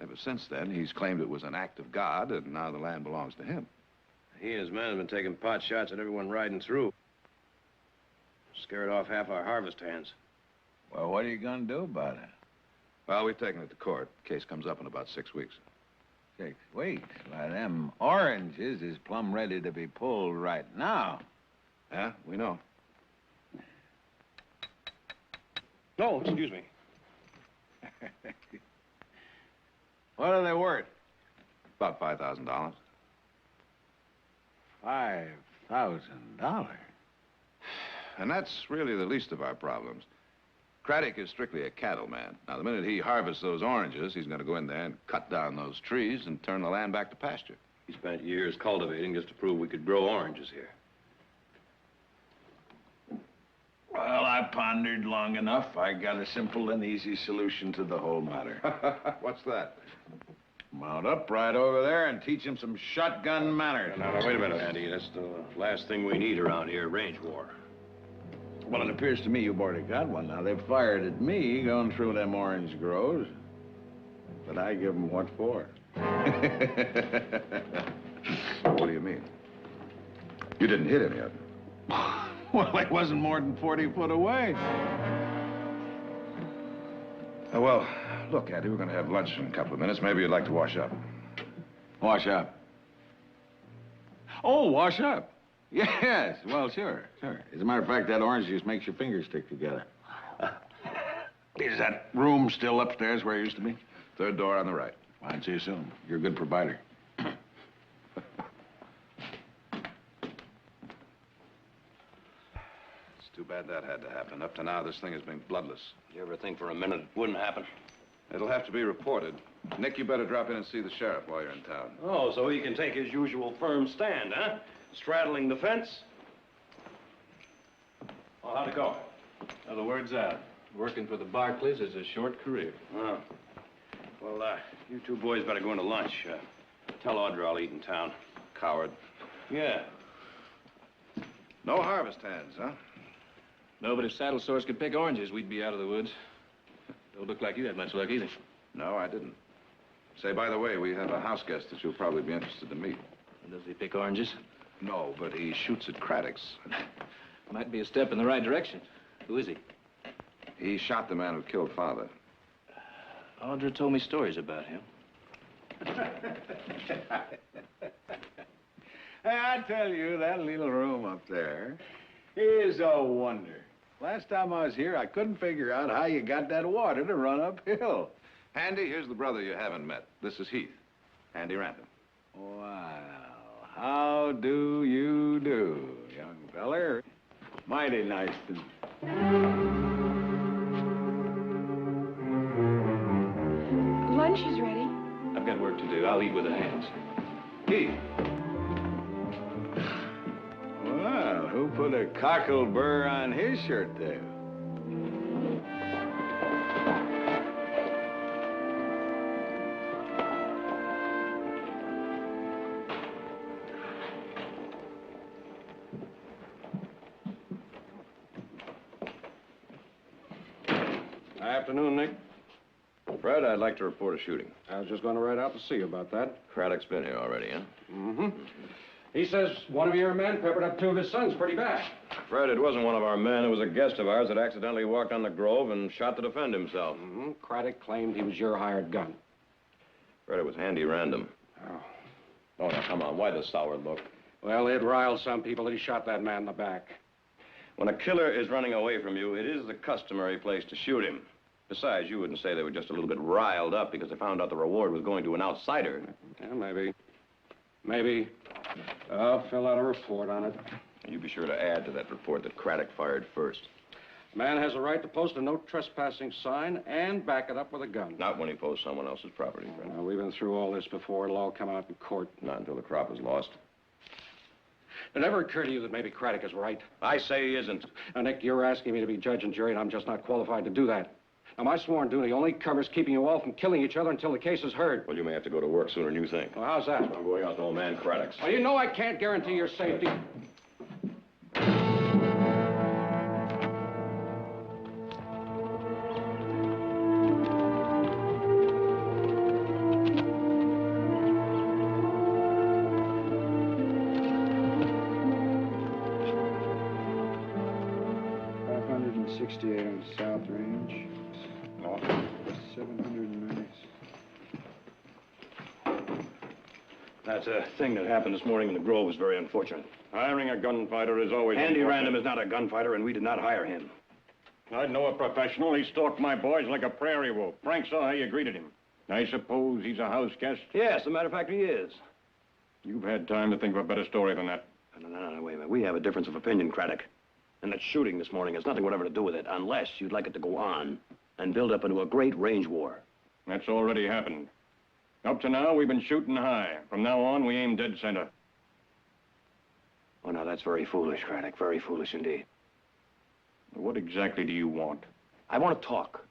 Ever since then, he's claimed it was an act of God, and now the land belongs to him. He and his men have been taking pot shots at everyone riding through. Scared off half our harvest hands. Well, what are you going to do about it? Well, we've taken it to court. Case comes up in about 6 weeks. 6 weeks? Why, them oranges is plumb ready to be pulled right now. Yeah, we know. No, excuse me. What are they worth? About $5,000. $5,000? And that's really the least of our problems. Craddock is strictly a cattleman. Now, the minute he harvests those oranges, he's going to go in there and cut down those trees and turn the land back to pasture. He spent years cultivating just to prove we could grow oranges here. Well, I pondered long enough. I got a simple and easy solution to the whole matter. What's that? Mount up right over there and teach him some shotgun manners. Now, wait a minute, Andy. That's the last thing we need around here, range war. Well, it appears to me you've already got one. Now, they've fired at me going through them orange groves. But I give them what for. What do you mean? You didn't hit any of them. Well, they wasn't more than 40 foot away. Well, look, Andy, we're going to have lunch in a couple of minutes. Maybe you'd like to wash up. Wash up? Oh, wash up. Yes, well, sure. As a matter of fact, that orange juice makes your fingers stick together. Is that room still upstairs where it used to be? Third door on the right. I'd see you soon. You're a good provider. It's too bad that had to happen. Up to now, this thing has been bloodless. You ever think for a minute it wouldn't happen? It'll have to be reported. Nick, you better drop in and see the sheriff while you're in town. Oh, so he can take his usual firm stand, huh? Straddling the fence? Well, how'd it go? Well, the word's out. Working for the Barkleys is a short career. Oh. Well, you two boys better go into lunch. Tell Audra I'll eat in town. Coward. Yeah. No harvest hands, huh? No, but if saddle sores could pick oranges, we'd be out of the woods. Don't look like you had much luck either. No, I didn't. Say, by the way, we have a house guest that you'll probably be interested to meet. Does he pick oranges? No, but he shoots at Craddock's. Might be a step in the right direction. Who is he? He shot the man who killed Father. Audra told me stories about him. Hey, I tell you, that little room up there is a wonder. Last time I was here, I couldn't figure out how you got that water to run uphill. Andy, here's the brother you haven't met. This is Heath. Andy Rantham. Wow. How do you do, young feller? Mighty nice to meet you. Lunch is ready. I've got work to do. I'll eat with the hands. Heath. Well, who put a cockle burr on his shirt there? Afternoon, Nick. Fred, I'd like to report a shooting. I was just going to ride out to see you about that. Craddock's been here already, huh? Mm-hmm. He says one of your men peppered up two of his sons pretty bad. Fred, it wasn't one of our men. It was a guest of ours that accidentally walked on the grove and shot to defend himself. Mm-hmm. Craddock claimed he was your hired gun. Fred, it was handy random. Oh, now, come on. Why the sour look? Well, it riled some people that he shot that man in the back. When a killer is running away from you, it is the customary place to shoot him. Besides, you wouldn't say they were just a little bit riled up because they found out the reward was going to an outsider. Yeah, maybe. Maybe. I'll fill out a report on it. You be sure to add to that report that Craddock fired first. Man has a right to post a no trespassing sign and back it up with a gun. Not when he posts someone else's property, Fred. We've been through all this before. It'll all come out in court. Not until the crop is lost. Did it ever occur to you that maybe Craddock is right? I say he isn't. Now, Nick, you're asking me to be judge and jury, and I'm just not qualified to do that. Now, my sworn duty only covers keeping you all from killing each other until the case is heard. Well, you may have to go to work sooner than you think. Well, how's that? I'm going out to old man Craddock's. Well, you know I can't guarantee your safety. 68 on South Range. North 790. That's a thing that happened this morning in the Grove was very unfortunate. Hiring a gunfighter is always Andy unfortunate. Random is not a gunfighter, and we did not hire him. I'd know a professional. He stalked my boys like a prairie wolf. Frank saw how you greeted him. I suppose he's a house guest? Yes, as a matter of fact, he is. You've had time to think of a better story than that. No, wait a minute. We have a difference of opinion, Craddock. And that shooting this morning has nothing whatever to do with it, unless you'd like it to go on and build up into a great range war. That's already happened. Up to now, we've been shooting high. From now on, we aim dead center. Oh, now, that's very foolish, Craddock. Very foolish indeed. What exactly do you want? I want to talk.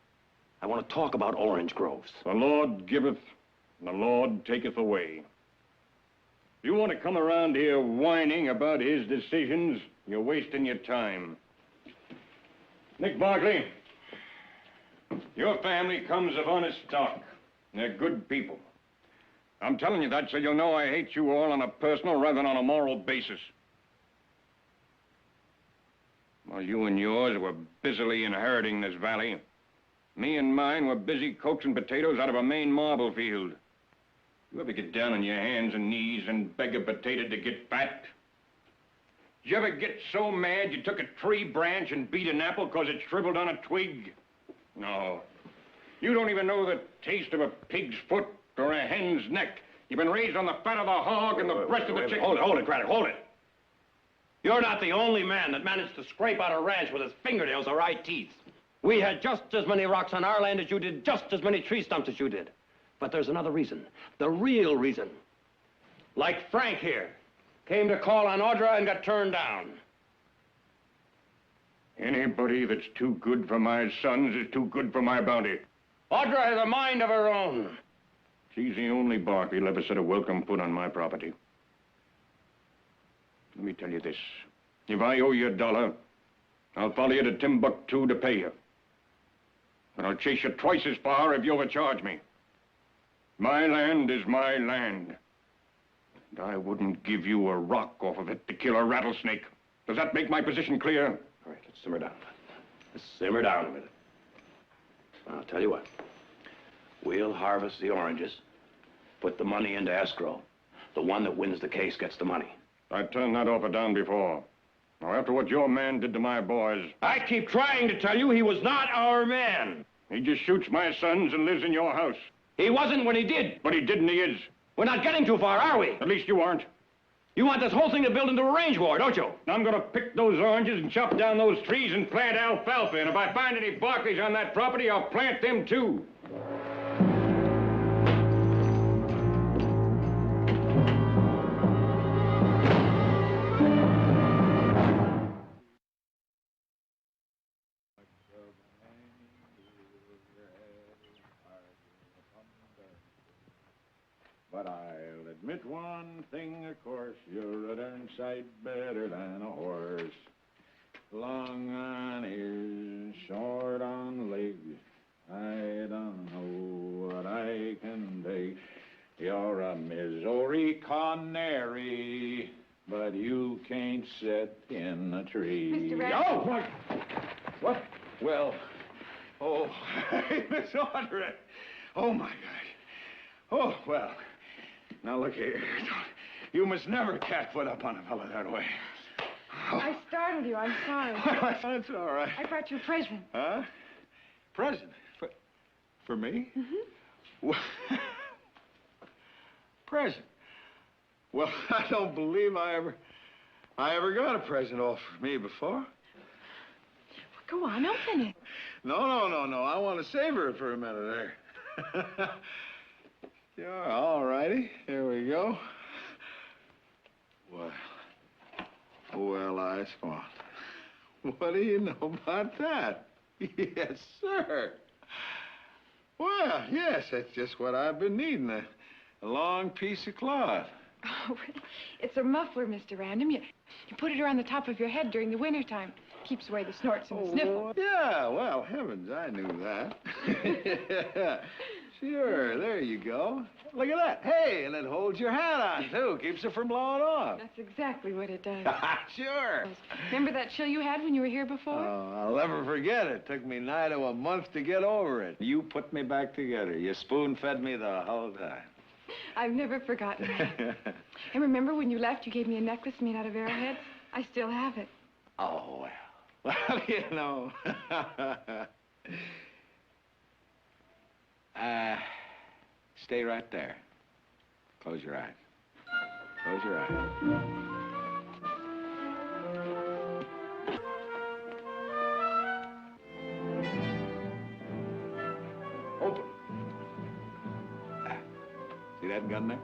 I want to talk about orange groves. The Lord giveth, and the Lord taketh away. You want to come around here whining about his decisions, you're wasting your time. Nick Barkley, your family comes of honest stock. They're good people. I'm telling you that so you'll know I hate you all on a personal rather than on a moral basis. While you and yours were busily inheriting this valley, me and mine were busy coaxing potatoes out of a Maine marble field. You ever get down on your hands and knees and beg a potato to get fat? Did you ever get so mad you took a tree branch and beat an apple because it shriveled on a twig? No. You don't even know the taste of a pig's foot or a hen's neck. You've been raised on the fat of the hog and the breast of the chicken. Hold it, Craddock, hold it. You're not the only man that managed to scrape out a ranch with his fingernails or eye teeth. We had just as many rocks on our land as you did, just as many tree stumps as you did. But there's another reason, the real reason. Like Frank here, came to call on Audra and got turned down. Anybody that's too good for my sons is too good for my bounty. Audra has a mind of her own. She's the only Barkley who'll ever set a welcome foot on my property. Let me tell you this. If I owe you $1, I'll follow you to Timbuktu to pay you. But I'll chase you twice as far if you overcharge me. My land is my land. And I wouldn't give you a rock off of it to kill a rattlesnake. Does that make my position clear? All right, let's simmer down. Let's simmer down a minute. I'll tell you what. We'll harvest the oranges, put the money into escrow. The one that wins the case gets the money. I've turned that offer down before. Now, after what your man did to my boys... I keep trying to tell you he was not our man. He just shoots my sons and lives in your house. He wasn't when he did. But he did and he is. We're not getting too far, are we? At least you aren't. You want this whole thing to build into a range war, don't you? I'm gonna pick those oranges and chop down those trees and plant alfalfa. And if I find any Barkleys on that property, I'll plant them too. But I'll admit one thing, of course, you're a darn sight better than a horse. Long on ears, short on legs, I don't know what I can take. You're a Missouri canary, but you can't sit in a tree. Mr. Randall. Oh, my... What? Well, oh, Miss Audrey. Oh, my gosh. Oh, well. Now, look here. You must never catfoot up on a fella that way. Oh. I startled you. I'm sorry. Well, that's all right. I brought you a present. Huh? Present? For me? Mm-hmm. Well, present? Well, I don't believe I ever got a present offered me before. Well, go on, open it. No. I want to savor it for a minute there. Yeah, all righty. Here we go. Well, I spawned. What do you know about that? Yes, sir. Well, yes, that's just what I've been needing, a long piece of cloth. Oh, it's a muffler, Mr. Random. You put it around the top of your head during the wintertime. Keeps away the snorts and the sniffles. Yeah, well, heavens, I knew that. Sure, there you go. Look at that. Hey, and it holds your hat on, too. Keeps it from blowing off. That's exactly what it does. Sure. Remember that chill you had when you were here before? Oh, I'll never forget it. Took me nigh to a month to get over it. You put me back together. You spoon-fed me the whole time. I've never forgotten that. And remember when you left, you gave me a necklace made out of arrowheads? I still have it. Oh, well. Well, you know. Stay right there. Close your eyes. Close your eyes. Open. See that gun there?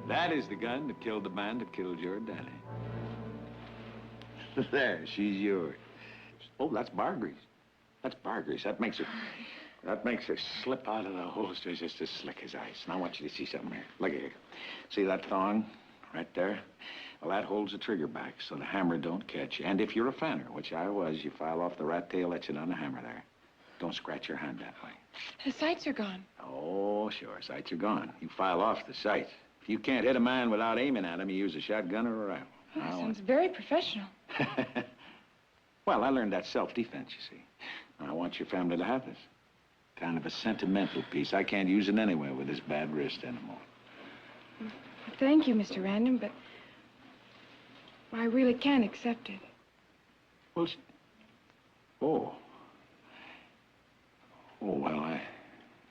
That is the gun that killed the man that killed your daddy. There, she's yours. Oh, that's Barkley's. That's Barkley's. That makes her slip out of the holster just as slick as ice. Now I want you to see something here. Look here. See that thong right there? Well, that holds the trigger back so the hammer don't catch you. And if you're a fanner, which I was, you file off the rat tail that's it on the hammer there. Don't scratch your hand that way. The sights are gone. Oh, sure, sights are gone. You file off the sight. If you can't hit a man without aiming at him, you use a shotgun or a rifle. Oh, that sounds very professional. Well, I learned that self-defense, you see. I want your family to have this. Kind of a sentimental piece. I can't use it anywhere with this bad wrist anymore. Thank you, Mr. Random, but I really can't accept it. Well, oh. Oh, well,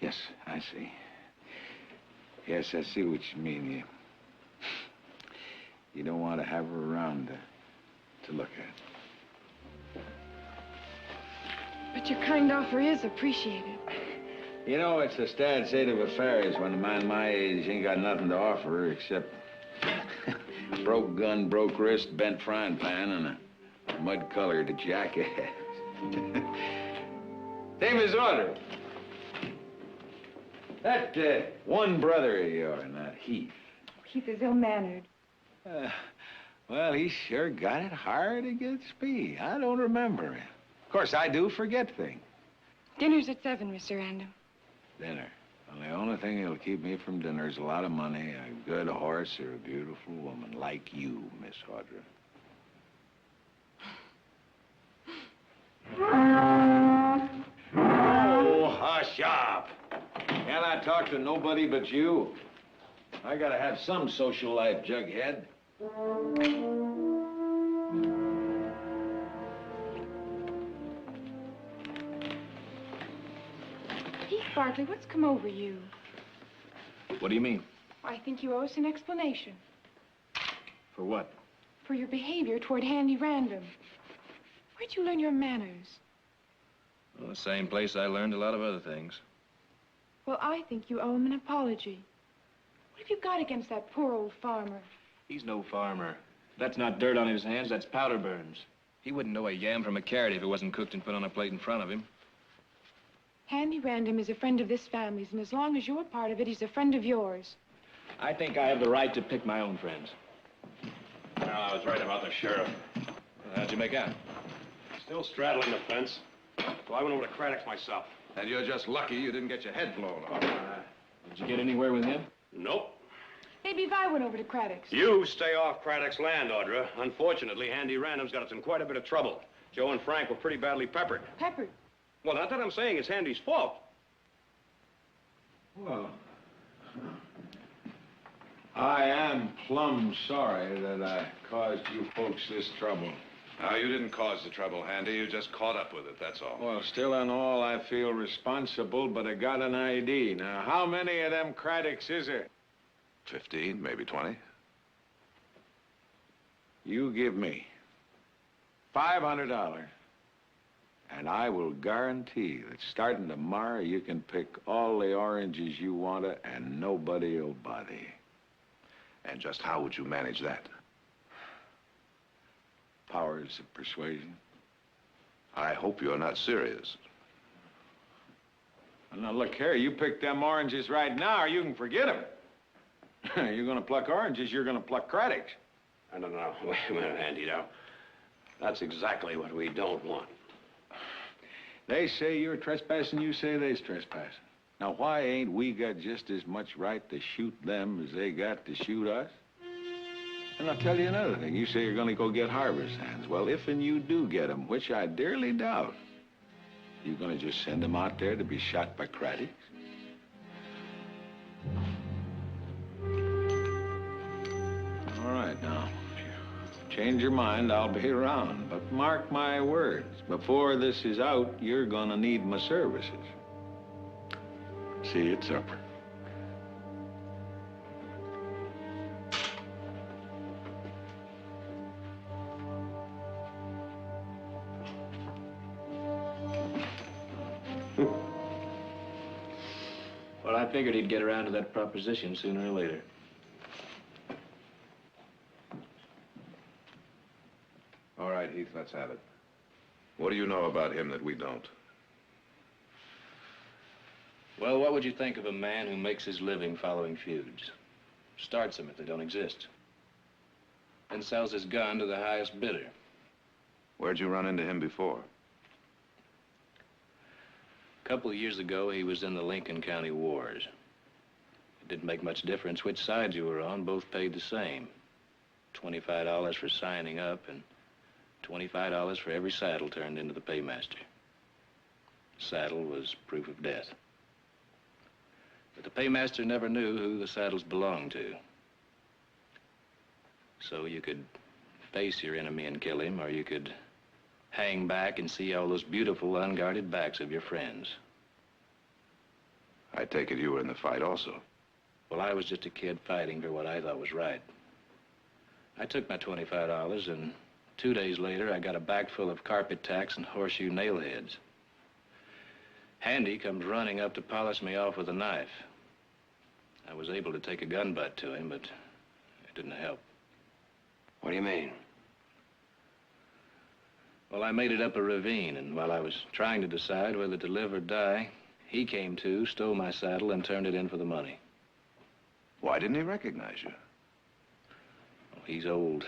yes, I see. Yes, I see what you mean. You don't want to have her around to look at. But your kind offer is appreciated. You know, it's a sad state of affairs when a man my age ain't got nothing to offer except broke gun, broke wrist, bent frying pan, and a mud-colored jacket. Same as order. That one brother of yours, that Heath. Heath is ill-mannered. Well, he sure got it hard against me. I don't remember him. Of course, I do forget things. Dinner's at 7, Mr. Random. Dinner. Well, the only thing that'll keep me from dinner is a lot of money, a good horse, or a beautiful woman like you, Miss Audra. Oh, hush up. Can't I talk to nobody but you? I gotta have some social life, Jughead. Heath Barkley, what's come over you? What do you mean? I think you owe us an explanation. For what? For your behavior toward Handy Random. Where'd you learn your manners? Well, the same place I learned a lot of other things. Well, I think you owe him an apology. What have you got against that poor old farmer? He's no farmer. That's not dirt on his hands, that's powder burns. He wouldn't know a yam from a carrot if it wasn't cooked and put on a plate in front of him. Handy Random is a friend of this family's, and as long as you're part of it, he's a friend of yours. I think I have the right to pick my own friends. Well, I was right about the sheriff. How'd you make out? Still straddling the fence. So I went over to Craddock's myself. And you're just lucky you didn't get your head blown off. Did you get anywhere with him? Nope. Maybe if I went over to Craddock's. You stay off Craddock's land, Audra. Unfortunately, Handy Random's got us in quite a bit of trouble. Joe and Frank were pretty badly peppered. Peppered? Well, not that I'm saying it's Handy's fault. Well, I am plumb sorry that I caused you folks this trouble. No, you didn't cause the trouble, Handy. You just caught up with it, that's all. Well, still in all, I feel responsible, but I got an ID. Now, how many of them Craddocks is there? 15, maybe 20. You give me $500, and I will guarantee that starting tomorrow, you can pick all the oranges you want to, and nobody will bother you. And just how would you manage that? Powers of persuasion. I hope you're not serious. Well, now, look here, you pick them oranges right now, or you can forget them. You're gonna pluck oranges, you're gonna pluck Craddocks. No. Wait a minute, Andy, now. That's exactly what we don't want. They say you're trespassing, you say they's trespassing. Now, why ain't we got just as much right to shoot them as they got to shoot us? And I'll tell you another thing. You say you're going to go get Harbor's hands. Well, if and you do get them, which I dearly doubt, you going to just send them out there to be shot by Craddock? All right, now. Change your mind, I'll be around. But mark my words, before this is out, you're gonna need my services. See you at supper. Well, I figured he'd get around to that proposition sooner or later. All right, Heath, let's have it. What do you know about him that we don't? Well, what would you think of a man who makes his living following feuds? Starts them if they don't exist. Then sells his gun to the highest bidder. Where'd you run into him before? A couple of years ago, he was in the Lincoln County Wars. It didn't make much difference which side you were on. Both paid the same. $25 for signing up and $25 for every saddle turned into the paymaster. The saddle was proof of death. But the paymaster never knew who the saddles belonged to. So you could face your enemy and kill him, or you could hang back and see all those beautiful, unguarded backs of your friends. I take it you were in the fight also. Well, I was just a kid fighting for what I thought was right. I took my $25, and 2 days later, I got a bag full of carpet tacks and horseshoe nail heads. Handy comes running up to polish me off with a knife. I was able to take a gun butt to him, but it didn't help. What do you mean? Well, I made it up a ravine, and while I was trying to decide whether to live or die, he came to, stole my saddle, and turned it in for the money. Why didn't he recognize you? Well, he's old.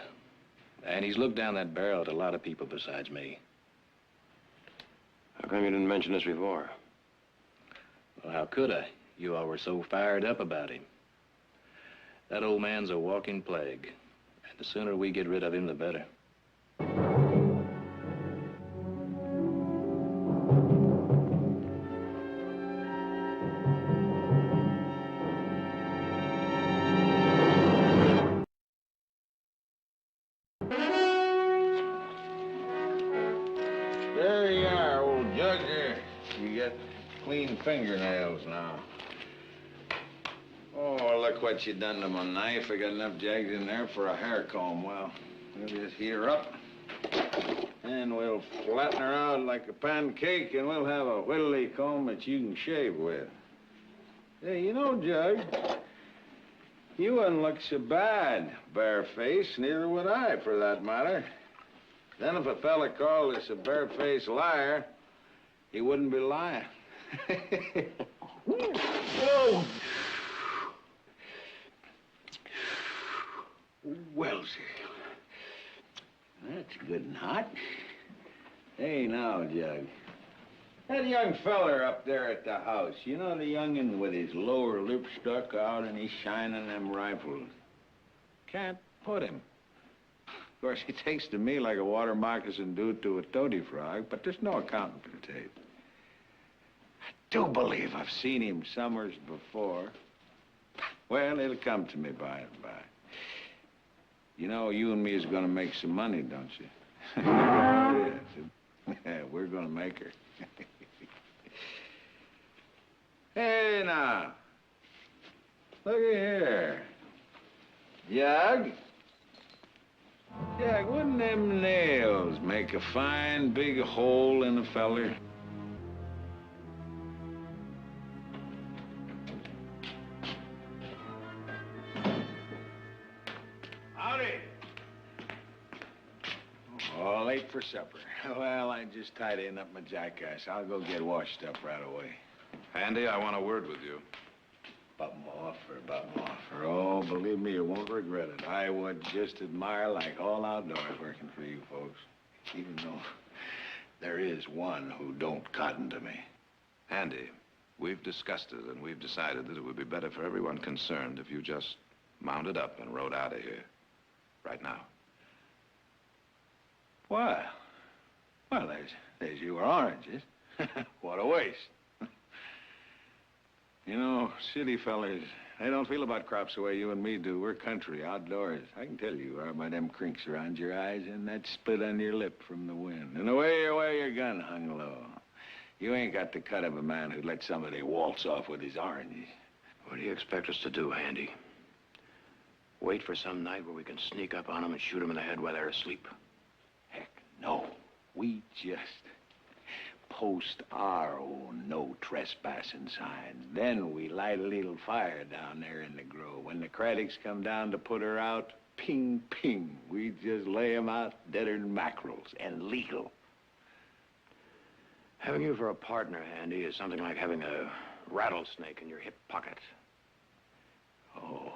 And he's looked down that barrel at a lot of people besides me. How come you didn't mention this before? Well, how could I? You all were so fired up about him. That old man's a walking plague. And the sooner we get rid of him, the better. There you are, old jugger. You got clean fingernails now. Oh, look what you done to my knife. I got enough jags in there for a hair comb. Well, we'll just heat her up, and we'll flatten her out like a pancake, and we'll have a whittly comb that you can shave with. Hey, you know, Jug, you wouldn't look so bad, barefaced. Neither would I, for that matter. Then if a fella called us a barefaced liar, he wouldn't be lying. Whoa! Well, sir, that's good and hot. Hey, now, Jug. That young feller up there at the house, you know the young'un with his lower lip stuck out and he's shining them rifles? Can't put him. Of course, he takes to me like a water moccasin do to a toady frog, but there's no accounting for the tape. I do believe I've seen him summers before. Well, it'll come to me by and by. You know, you and me is going to make some money, don't you? Yes. We're going to make her. Hey, now. Look at here. Jug? Jug, wouldn't them nails make a fine big hole in a feller? Howdy. Oh, late for supper. Well, I just tidying up my jackass. I'll go get washed up right away. Andy, I want a word with you. Button offer. Oh, believe me, you won't regret it. I would just admire like all outdoors working for you folks. Even though there is one who don't cotton to me. Andy, We've discussed it, and we've decided that it would be better for everyone concerned if you just mounted up and rode out of here. Right now. Well, there's your oranges. What a waste. You know, city fellers, they don't feel about crops the way you and me do. We're country, outdoors. I can tell you are by them crinks around your eyes and that split on your lip from the wind. And the way you wear your gun hung low. You ain't got the cut of a man who'd let somebody waltz off with his oranges. What do you expect us to do, Handy? Wait for some night where we can sneak up on them and shoot them in the head while they're asleep? Heck, no. We just post our own no trespassing signs. Then we light a little fire down there in the grove. When the Craddocks come down to put her out, ping, ping. We just lay 'em out deader than mackerels and legal. Having you for a partner, Handy, is something like having a rattlesnake in your hip pocket. Oh.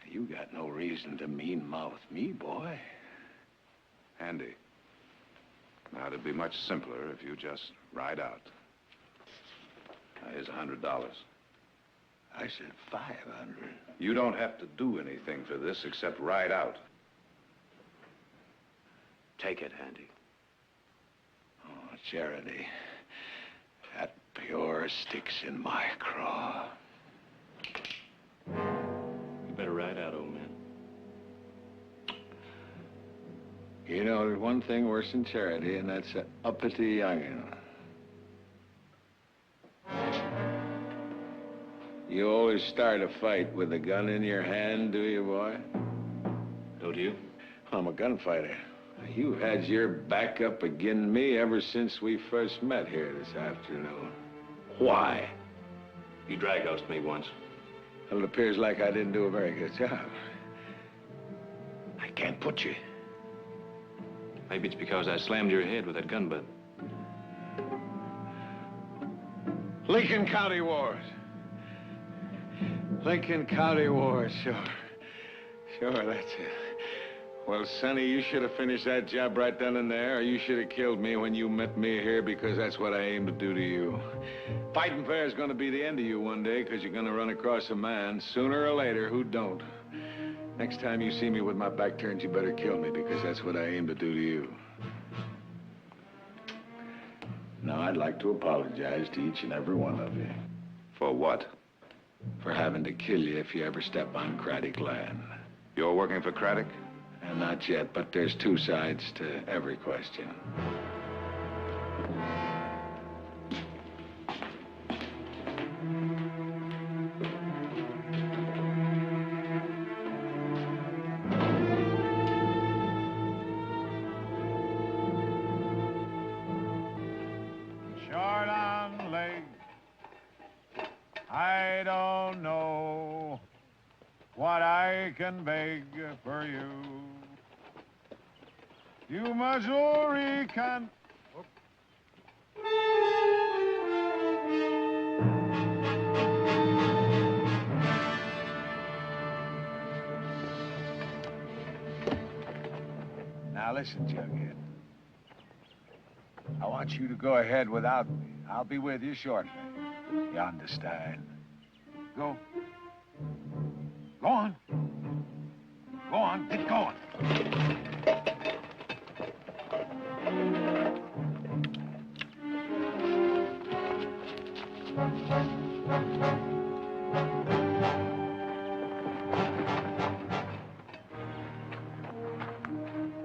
You got no reason to mean-mouth me, boy. Andy, now it'd be much simpler if you just ride out. Here's $100. I said 500. You don't have to do anything for this except ride out. Take it, Handy. Oh, Charity. That pure sticks in my craw. You better ride out, old man. You know, there's one thing worse than charity, and that's an uppity youngin'. You always start a fight with a gun in your hand, do you, boy? Don't you? I'm a gunfighter. You've had your back up against me ever since we first met here this afternoon. Why? You drag-housed me once. Well, it appears like I didn't do a very good job. I can't put you. Maybe it's because I slammed your head with that gun butt. Lincoln County Wars. Lincoln County Wars, sure. Sure, that's it. Well, Sonny, you should have finished that job right then and there, or you should have killed me when you met me here, because that's what I aim to do to you. Fighting fair is going to be the end of you one day, because you're going to run across a man, sooner or later, who don't. Next time you see me with my back turned, you better kill me, because that's what I aim to do to you. Now, I'd like to apologize to each and every one of you. For what? For having to kill you if you ever step on Craddock land. You're working for Craddock? Not yet, but there's two sides to every question. Short on leg, I don't know what I can beg for you. You Missouri can... Now listen, Jughead. I want you to go ahead without me. I'll be with you shortly. You understand? Go. Go on. Go on, get going.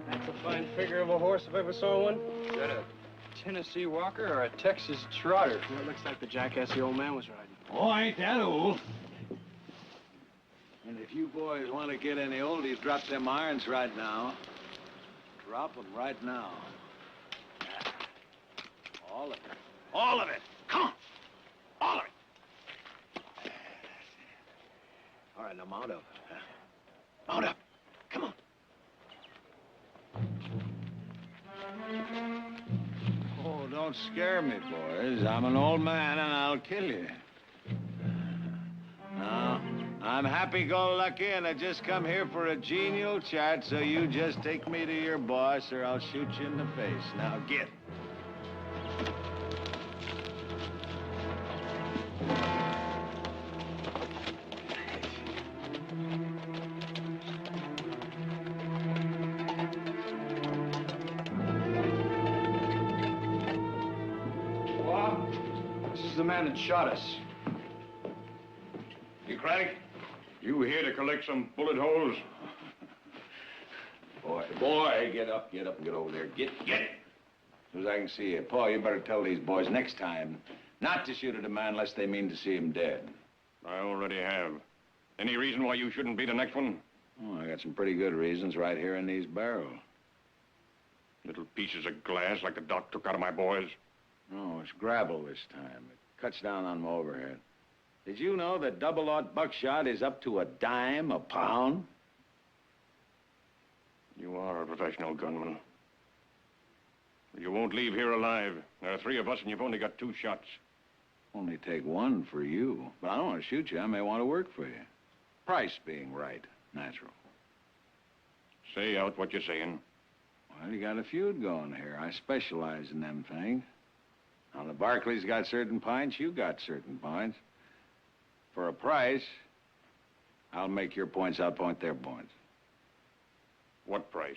That's a fine figure of a horse if I ever saw one. Is that a Tennessee Walker or a Texas Trotter? That looks like the jackass the old man was riding. Oh, I ain't that old. And if you boys want to get any oldies, drop them irons right now. Drop them right now. All of it. All of it. Come on. All of it. All right, now mount up. Mount up. Come on. Oh, don't scare me, boys. I'm an old man, and I'll kill you. No, I'm happy-go-lucky, and I just come here for a genial chat, so you just take me to your boss, or I'll shoot you in the face. Now, get. man that shot us. You Craddock? You here to collect some bullet holes? Boy, get up and get over there. Get it. As soon as I can see you. Paul, you better tell these boys next time not to shoot at a man unless they mean to see him dead. I already have. Any reason why you shouldn't be the next one? Oh, I got some pretty good reasons right here in these barrels. Little pieces of glass like the doc took out of my boys. No, it's gravel this time. It cuts down on my overhead. Did you know that double-aught buckshot is up to $0.10 a pound? You are a professional gunman. You won't leave here alive. There are 3 of us, and you've only got 2 shots. Only take 1 for you. But I don't want to shoot you. I may want to work for you. Price being right. Natural. Say out what you're saying. Well, you got a feud going here. I specialize in them things. Now, the Barkleys got certain points. You got certain points. For a price, I'll make your points outpoint their points. What price?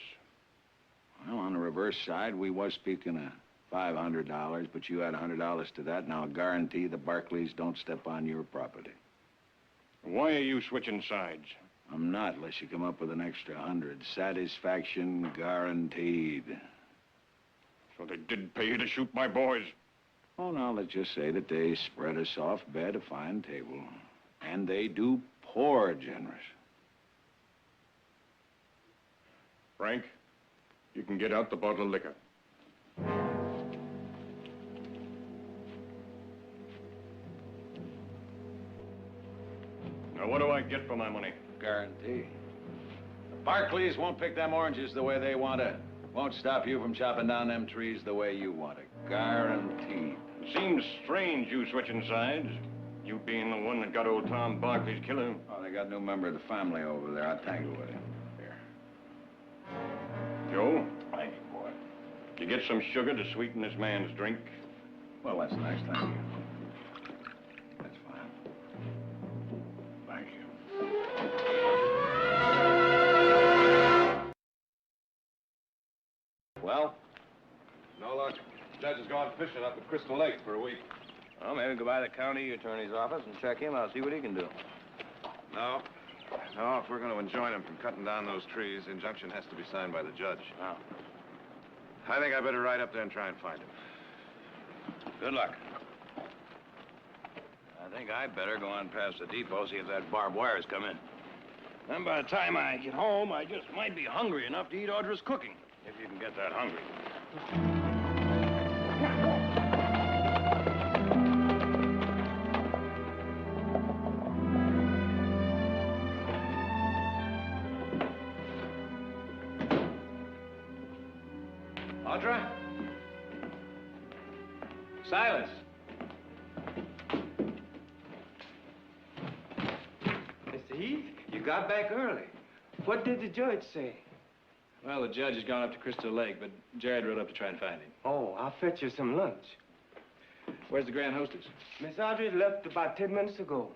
Well, on the reverse side, we was speaking of $500, but you had $100 to that. Now, I guarantee the Barkleys don't step on your property. Why are you switching sides? I'm not, unless you come up with an extra 100. Satisfaction guaranteed. So they did pay you to shoot my boys? Oh, now, let's just say that they spread a soft bed, a fine table. And they do pour generous. Frank, you can get out the bottle of liquor. Now, what do I get for my money? Guarantee. The Barkleys won't pick them oranges the way they want to. Won't stop you from chopping down them trees the way you want it. Guaranteed. It seems strange you switching sides. You being the one that got old Tom Barkley's killer. Oh, they got a new member of the family over there. I'll tangle with him. Here. Joe? Thank you, boy. You get some sugar to sweeten this man's drink? Well, that's nice. Thank you. That's fine. Thank you. Well? No luck. Judge has gone fishing up at Crystal Lake for a week. Well, maybe go by the county attorney's office and check him out, see what he can do. No. No, if we're going to enjoin him from cutting down those trees, the injunction has to be signed by the judge. Oh. I think I better ride up there and try and find him. Good luck. I think I'd better go on past the depot, see if that barbed wire's come in. Then by the time I get home, I just might be hungry enough to eat Audra's cooking, if you can get that hungry. Audra? Silas. Mr. Heath, you got back early. What did the judge say? Well, the judge has gone up to Crystal Lake, but Jared rode up to try and find him. Oh, I'll fetch you some lunch. Where's the grand hostess? Miss Audrey left about 10 minutes ago.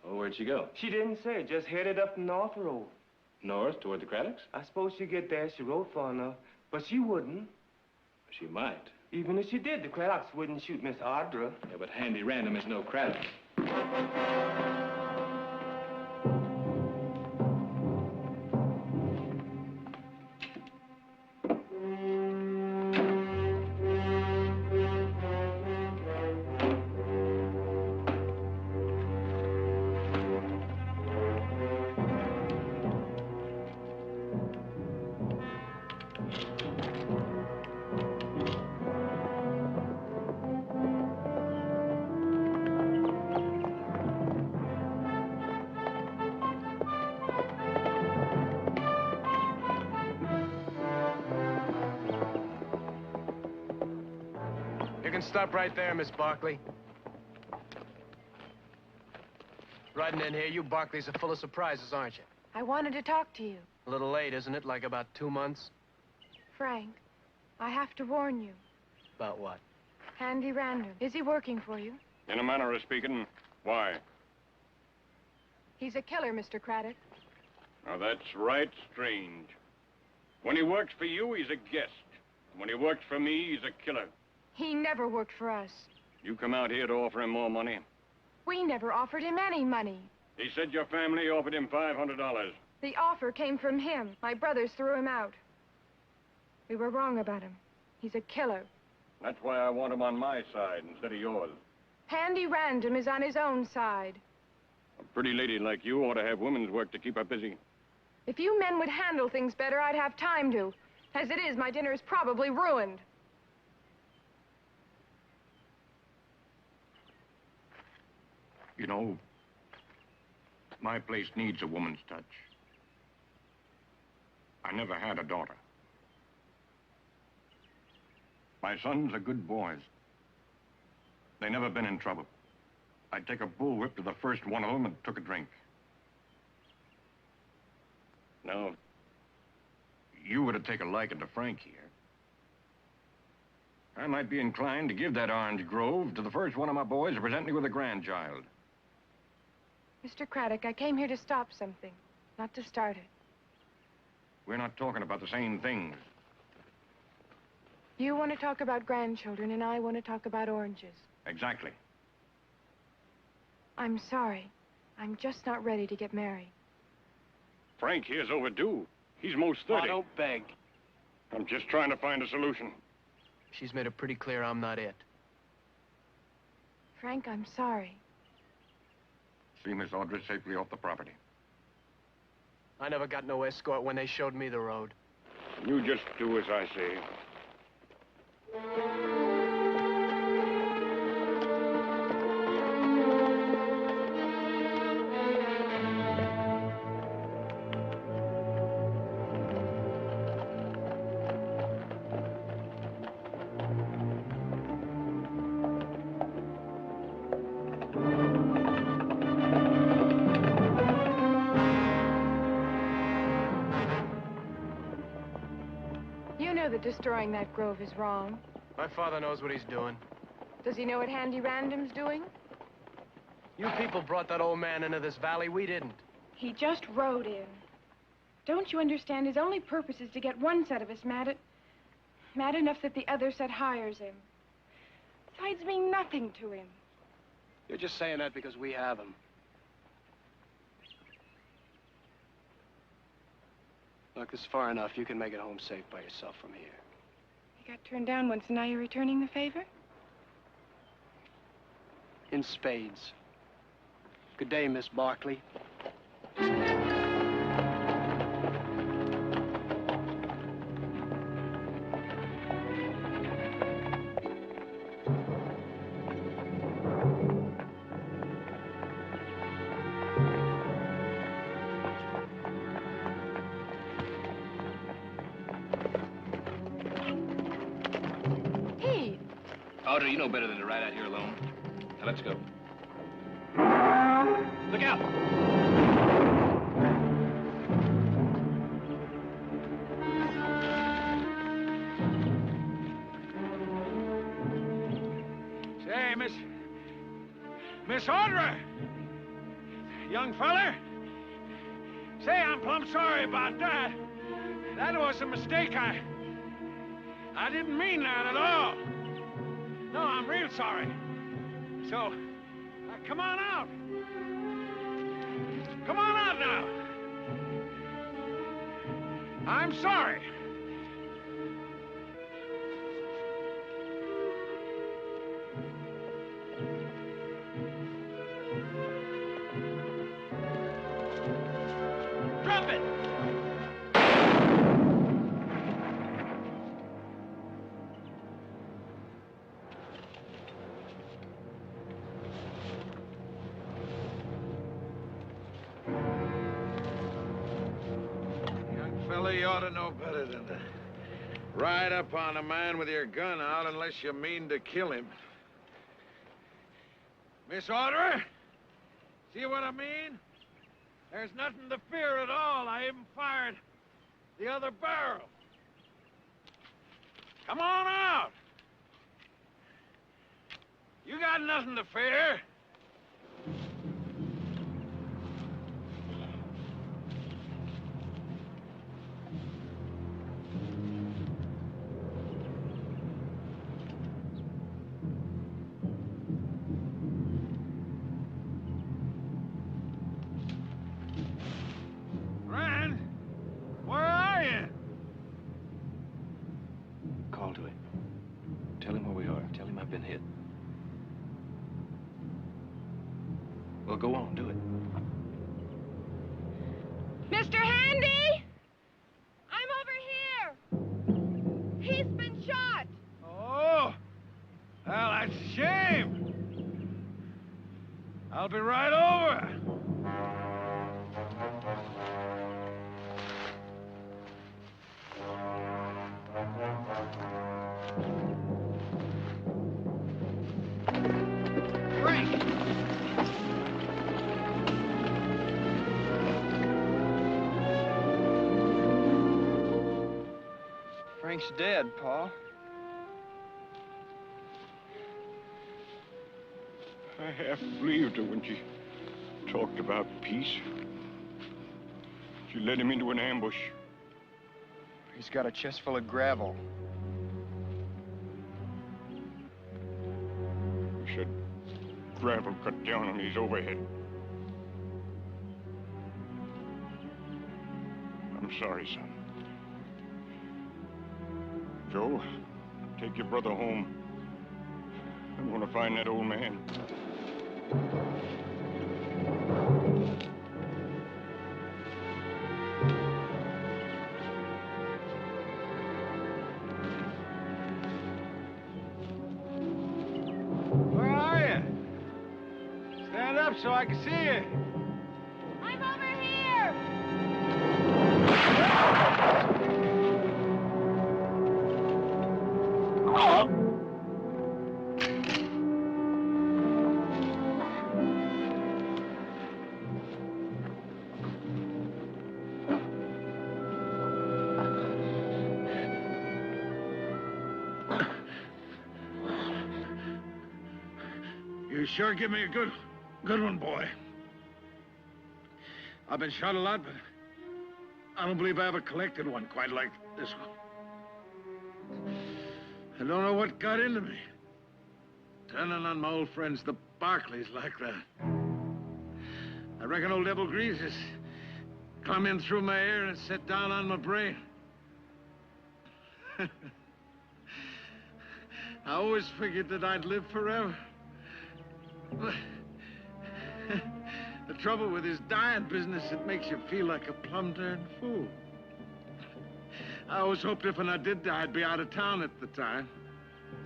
Oh, where'd she go? She didn't say, just headed up the North Road. North, toward the Craddocks? I suppose she'd get there if she rode far enough, but she wouldn't. She might. Even if she did, the Craddocks wouldn't shoot Miss Audra. Yeah, but Handy Random is no Craddock. Stop right there, Miss Barkley. Riding in here, you Barkleys are full of surprises, aren't you? I wanted to talk to you. A little late, isn't it? Like about 2 months? Frank, I have to warn you. About what? Handy Random. Is he working for you? In a manner of speaking, why? He's a killer, Mr. Craddock. Now, that's right strange. When he works for you, he's a guest. When he works for me, he's a killer. He never worked for us. You come out here to offer him more money? We never offered him any money. He said your family offered him $500. The offer came from him. My brothers threw him out. We were wrong about him. He's a killer. That's why I want him on my side instead of yours. Handy Random is on his own side. A pretty lady like you ought to have women's work to keep her busy. If you men would handle things better, I'd have time to. As it is, my dinner is probably ruined. You know, my place needs a woman's touch. I never had a daughter. My sons are good boys. They never been in trouble. I'd take a bullwhip to the first one of them and took a drink. Now, you were to take a liking to Frank here. I might be inclined to give that orange grove to the first one of my boys to present me with a grandchild. Mr. Craddock, I came here to stop something, not to start it. We're not talking about the same things. You want to talk about grandchildren, and I want to talk about oranges. Exactly. I'm sorry. I'm just not ready to get married. Frank here's overdue. He's most 30. Oh, don't beg. I'm just trying to find a solution. She's made it pretty clear I'm not it. Frank, I'm sorry. See Miss Audrey safely off the property. I never got no escort when they showed me the road. You just do as I say. You know that destroying that grove is wrong. My father knows what he's doing. Does he know what Handy Random's doing? You people brought that old man into this valley. We didn't. He just rode in. Don't you understand? His only purpose is to get one set of us mad enough that the other set hires him. Besides mean nothing to him. You're just saying that because we have him. Look, this is far enough. You can make it home safe by yourself from here. You got turned down once, and now you're returning the favor? In spades. Good day, Miss Barkley. Heath! Audrey, you know better than to ride out here alone. Now, let's go. Look out! Say, Miss Audrey! Young feller? Say, I'm plumb sorry about that. That was a mistake. I didn't mean that at all. No, I'm real sorry. So, come on out. Come on out now. I'm sorry. Drop it. You ought to know better than to ride up on a man with your gun out unless you mean to kill him. Miss Audrey, see what I mean? There's nothing to fear at all. I even fired the other barrel. Come on out. You got nothing to fear. Well, go on, do it. Mr. Handy! I'm over here! He's been shot! Oh! Well, that's a shame. I'll be right over. Frank! Frank's dead, Pa. I half believed her when she talked about peace. She led him into an ambush. He's got a chest full of gravel. He said gravel cut down on his overhead. I'm sorry, son. Joe, take your brother home. I want to find that old man. Where are you? Stand up so I can see you. I'm over here! You sure give me a good one, boy. I've been shot a lot, but I don't believe I ever collected one quite like this one. I don't know what got into me. Turning on my old friends, the Barkleys, like that. I reckon old Devil Grease has come in through my ear and sat down on my brain. I always figured that I'd live forever. But the trouble with this dying business, it makes you feel like a plum-turned fool. I always hoped if when I did die, I'd be out of town at the time.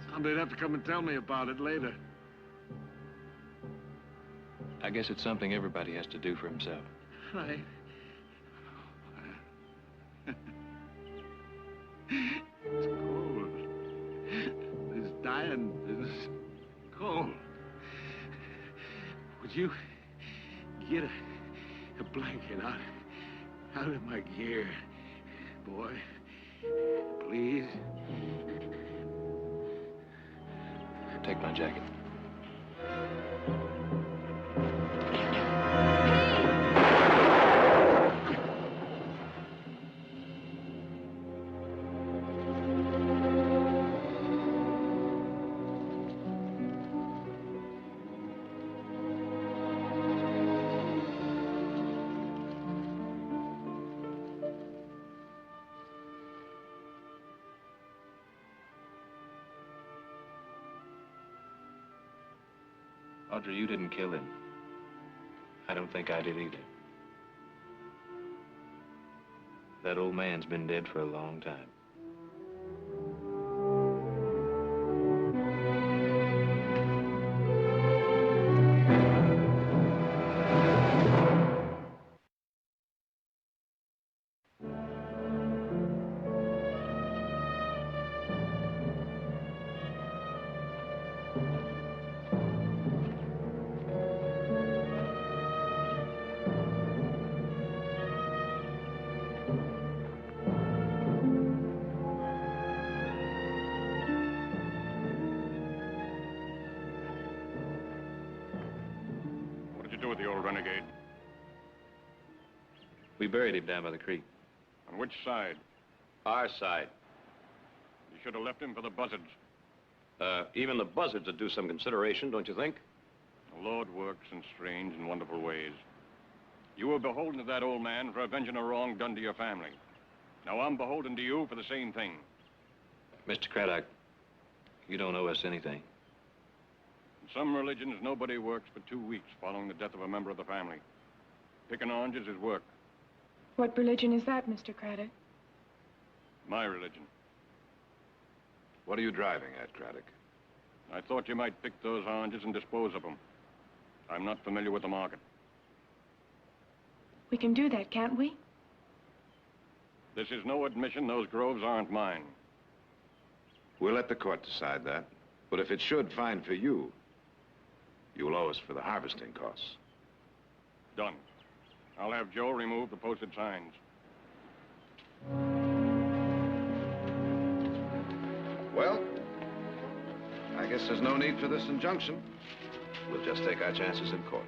Somebody'd have to come and tell me about it later. I guess it's something everybody has to do for himself. Right. It's cold. This dying business, cold. Would you get a blanket out of my gear, boy? Please? Take my jacket. Audrey, you didn't kill him. I don't think I did either. That old man's been dead for a long time. With the old renegade? We buried him down by the creek. On which side? Our side. You should have left him for the buzzards. Even the buzzards would do some consideration, don't you think? The Lord works in strange and wonderful ways. You were beholden to that old man for avenging a wrong done to your family. Now I'm beholden to you for the same thing. Mr. Craddock, you don't owe us anything. In some religions, nobody works for 2 weeks following the death of a member of the family. Picking oranges is work. What religion is that, Mr. Craddock? My religion. What are you driving at, Craddock? I thought you might pick those oranges and dispose of them. I'm not familiar with the market. We can do that, can't we? This is no admission those groves aren't mine. We'll let the court decide that. But if it should find for you, you'll owe us for the harvesting costs. Done. I'll have Joe remove the posted signs. Well, I guess there's no need for this injunction. We'll just take our chances in court.